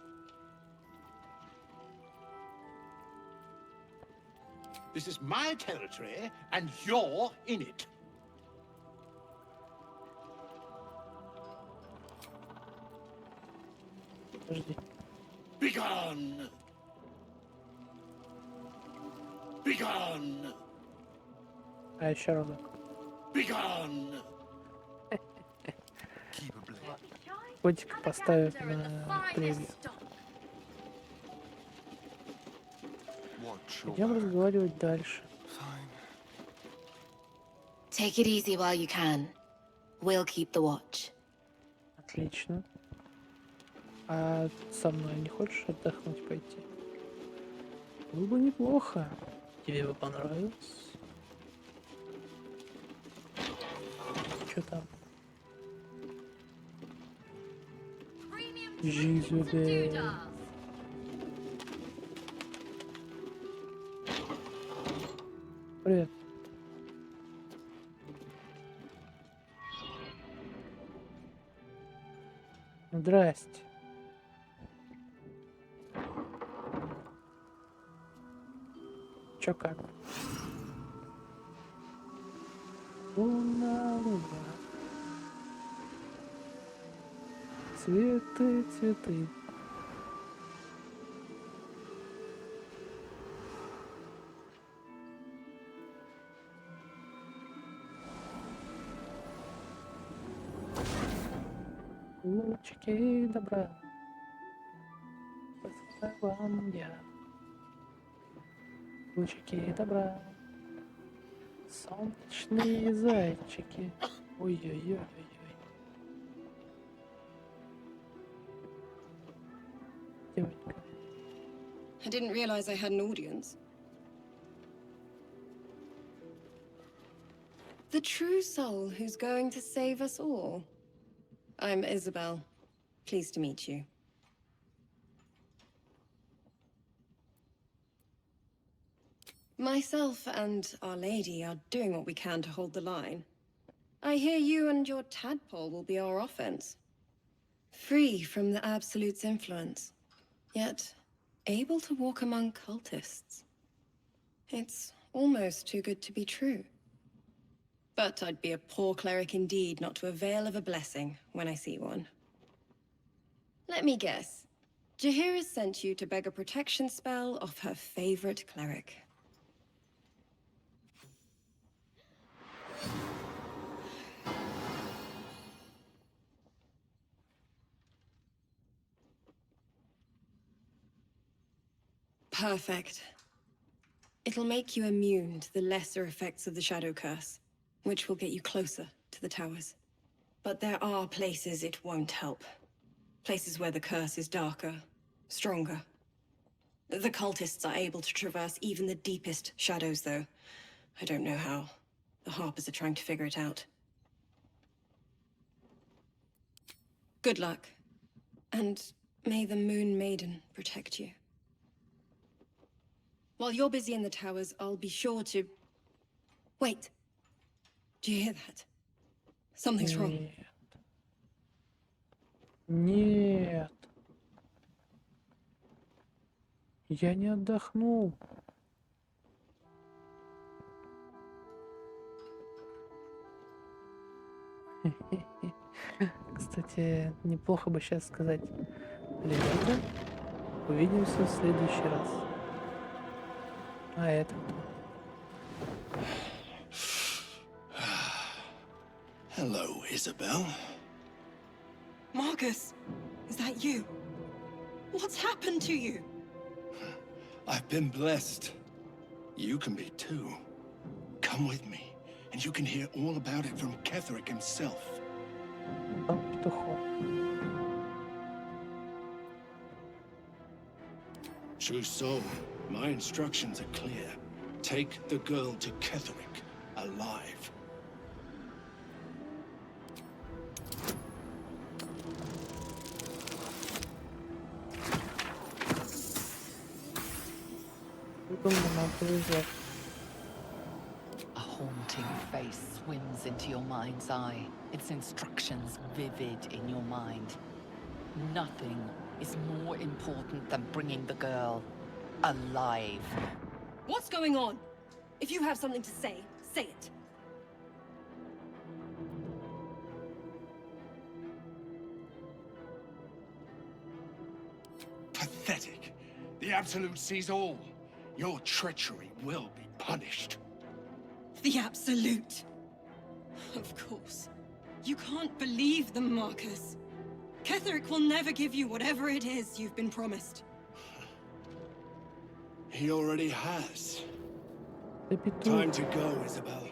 This is my territory, and you're in it. Подожди. Begone! Begone! А еще разок. Begone! Котика поставят на превью. Идем разговаривать дальше. Take it easy while you can. We'll keep the watch. Отлично. А со мной не хочешь отдохнуть пойти? Было бы неплохо. Тебе бы понравилось. Что там? Жизубе. Привет. Здрасте. Чё как? Луна, луна. Цветы, цветы. Лучики добра. Посылаю вам я. Лучики добра. Солнечные зайчики. Ой-ой-ой-ой. Девочка. I didn't realize I had an audience. The true soul who's going to save us all. I'm Isabel. Pleased to meet you. Myself and Our Lady are doing what we can to hold the line. I hear you and your tadpole will be our offense. Free from the Absolute's influence, yet able to walk among cultists. It's almost too good to be true. But I'd be a poor cleric indeed not to avail of a blessing when I see one. Let me guess. Jaheira sent you to beg a protection spell off her favorite cleric. Perfect. It'll make you immune to the lesser effects of the Shadow Curse, which will get you closer to the towers. But there are places it won't help. Places where the curse is darker, stronger. The cultists are able to traverse even the deepest shadows, though. I don't know how. The Harpers are trying to figure it out. Good luck. And may the Moon Maiden protect you. While you're busy in the towers, I'll be sure to... Wait. Do you hear that? Something's wrong. Нет. Я не отдохнул. Кстати, неплохо бы сейчас сказать: ребята, увидимся в следующий раз. А это кто? Hello, Isabel. Marcus, is that you? What's happened to you? I've been blessed. You can be too. Come with me, and you can hear all about it from Ketherick himself. True soul, my instructions are clear. Take the girl to Ketherick, alive. A haunting face swims into your mind's eye, its instructions vivid in your mind. Nothing is more important than bringing the girl alive. What's going on? If you have something to say, say it. Pathetic. The Absolute sees all. Your treachery will be punished. The Absolute. Of course. You can't believe them, Marcus. Ketherick will never give you whatever it is you've been promised. He already has. Time to go, Isabel.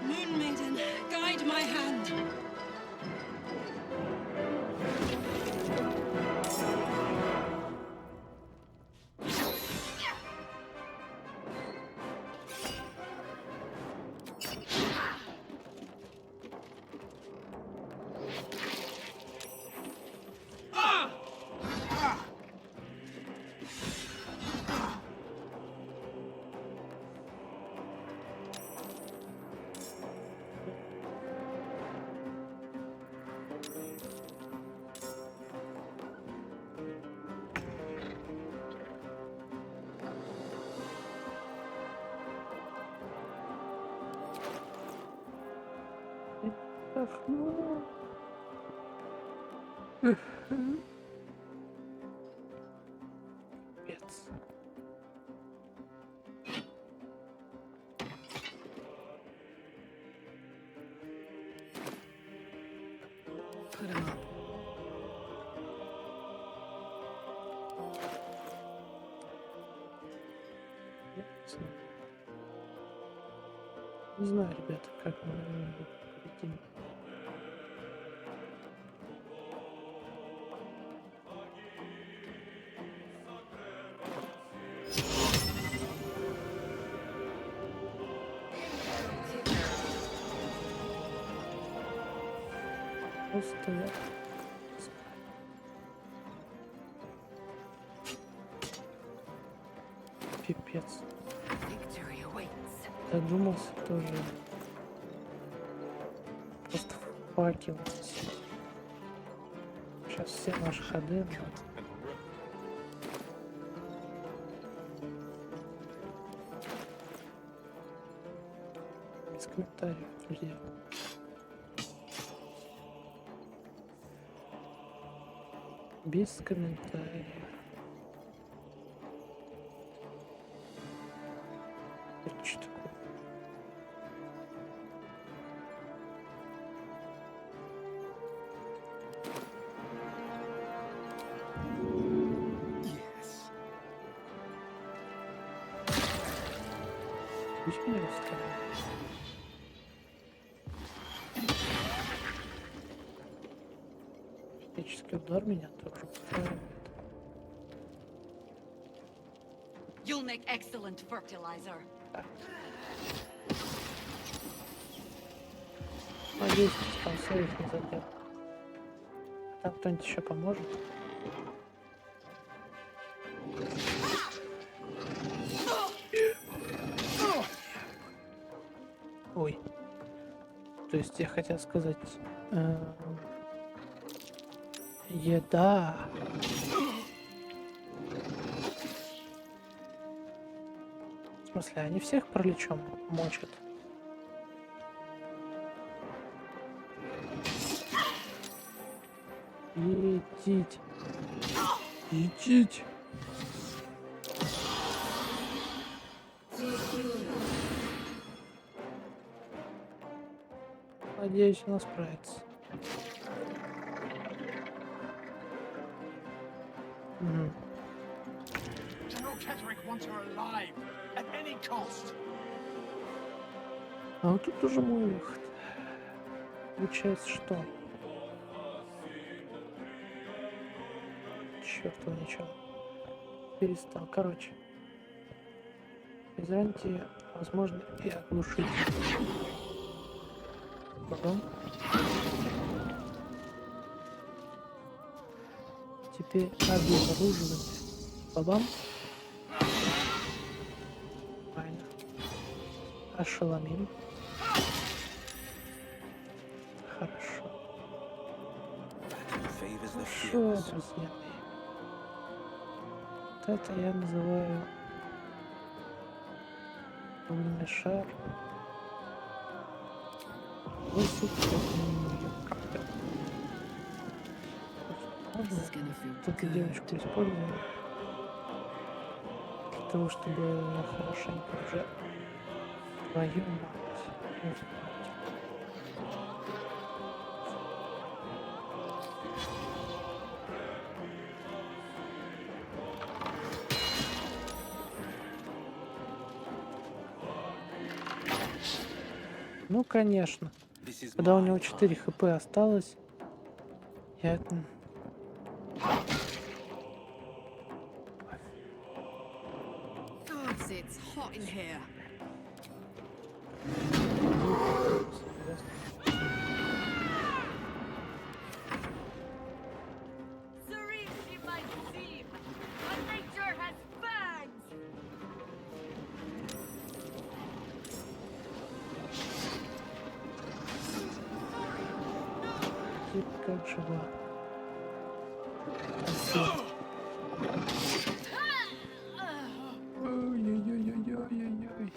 Moon Maiden, guide my hand. Пипец. Put him up. Не знаю, ребята, как мы победим. Просто я... Пипец. Додумался тоже. Просто факел. Сейчас все наши ходы. Без комментариев, друзья. Без комментариев. Это что такое? Пусть меня расскажет. Физический удар меня тоже устраивает. You'll make excellent fertilizer. Надеюсь, диспансер их не задел. Там кто-нибудь еще поможет? Ой. То есть я хотел сказать... еда. В смысле, они всех параличом мочат? Идите. Идите. Надеюсь, она справится. Угу. General Ketherick wants her alive at any cost. А вот тут уже мой выход. Получается, что? Чёртова ничего. Перестал. Короче. Без ранти возможно и оглушить. Потом. Теперь обезоруживание. Бабам. Правильно. Ошеломим. Хорошо. Хорошо, друзья мои. Вот это я называю огненный шар. Можно эту девочку использовать для того, чтобы ее хорошенько уже... Твою мать. Ну, конечно. Когда у него 4 хп осталось, я... It's hot in here. Serene she might seem, but nature has fangs. Как жива. Ой-ой-ой-ой-ой-ой-ой.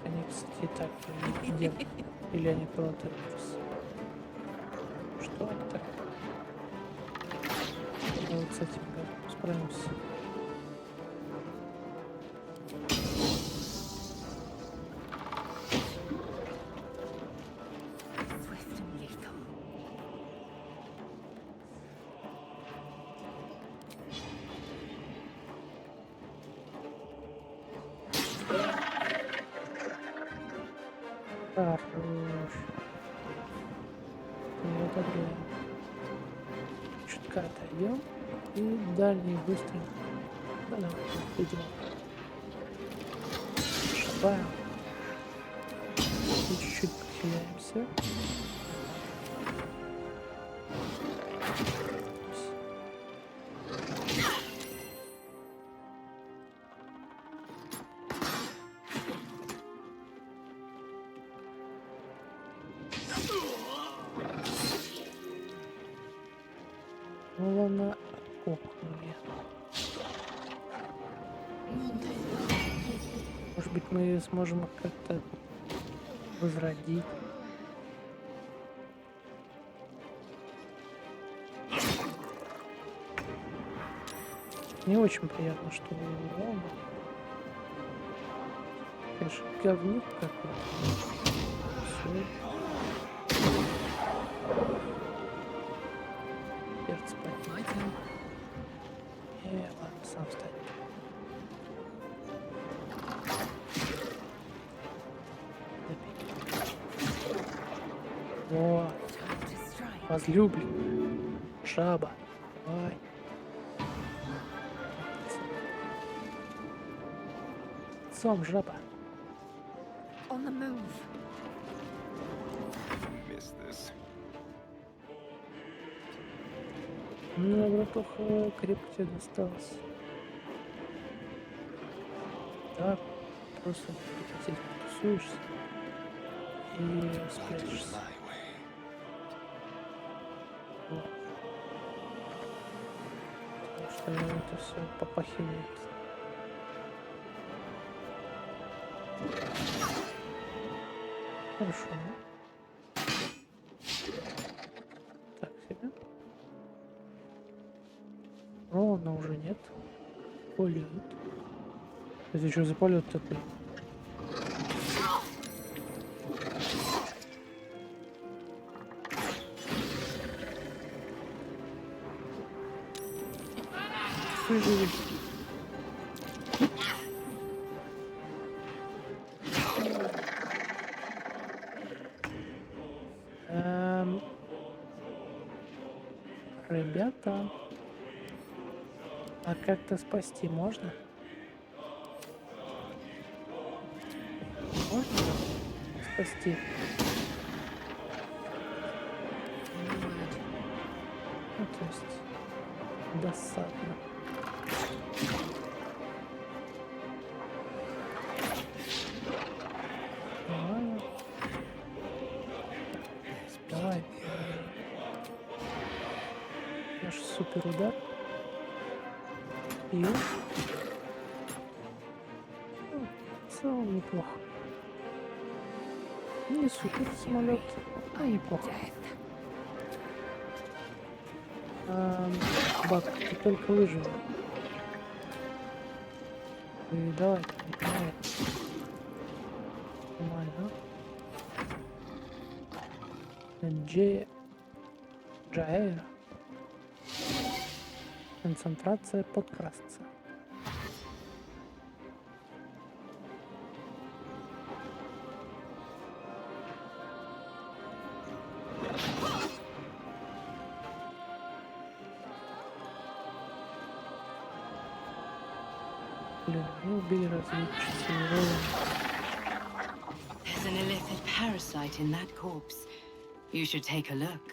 Они, кстати, и так делают. Или они против. Что они так? Мы вот с этим справимся. Хорош. Вот одобряем. Чутка отойдем. И дальний выстрел. Да-да, видимо. Шабаем. И чуть-чуть похиляемся. Ну ладно, окунули. Может быть, мы сможем их как-то возродить. Не очень приятно, что оба. Конечно, говнюк какой. Всё. Перц поднимать. Ладно, сам встань. О, возлюбленный. Жаба. Давай. Сам жаба. On the move. Missed this. Ну, братуха, крепко тебе досталось. Да, просто здесь потусуешься и спрячешься. Вот. Потому что это все попахивает. Хорошо. Так себе. Ровно уже нет. Полет. Это что за полет такой? Живи. Ребята, а как-то спасти можно? Можно спасти? Ну, то есть досадно. Давай. Наш супер удар. И ну, в целом неплохо. Не супер самолет, а неплохо. Бак, ты только выжил. И давай, давай. Нормально. Джаэра. Концентрация подкрасться. Блин, ну убей разведчицу Ролан. There's an illicit parasite in that corpse. You should take a look.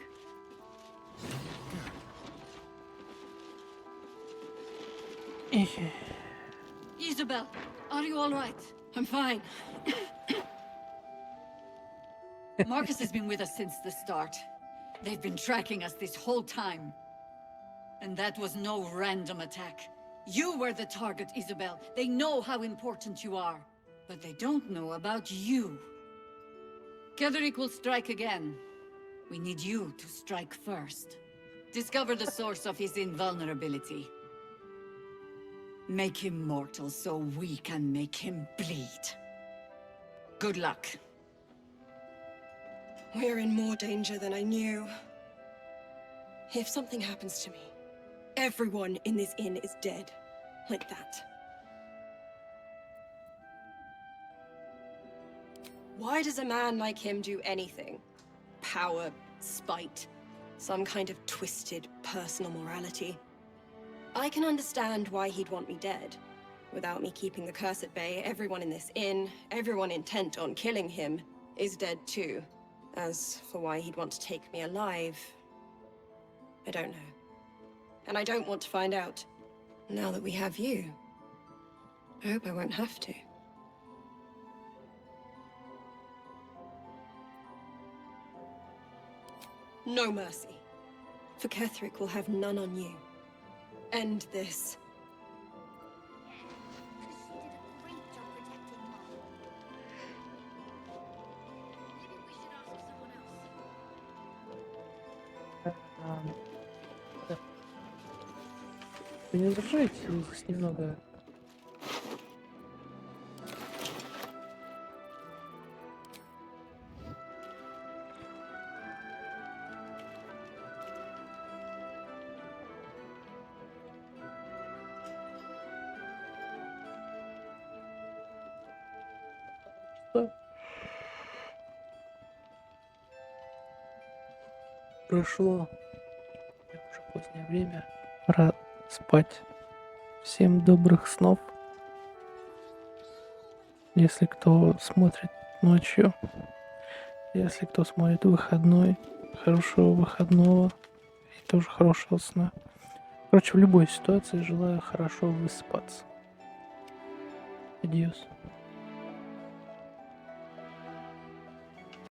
Isabel, are you all right? I'm fine. Marcus has been with us since the start. They've been tracking us this whole time. And that was no random attack. You were the target, Isabel. They know how important you are. But they don't know about you. Ketheric will strike again. We need you to strike first. Discover the source of his invulnerability. Make him mortal so we can make him bleed. Good luck. We're in more danger than I knew. If something happens to me, everyone in this inn is dead. Like that. Why does a man like him do anything? Power, spite, some kind of twisted personal morality. I can understand why he'd want me dead. Without me keeping the curse at bay, everyone in this inn, everyone intent on killing him, is dead too. As for why he'd want to take me alive, I don't know. And I don't want to find out. Now that we have you, I hope I won't have to. No mercy. For Ketheric will have none on you. End this. Вы не держите, здесь немного прошло. Уже позднее время. Пора спать. Всем добрых снов. Если кто смотрит ночью, если кто смотрит выходной, хорошего выходного и тоже хорошего сна. Короче, в любой ситуации желаю хорошо выспаться. Адьос.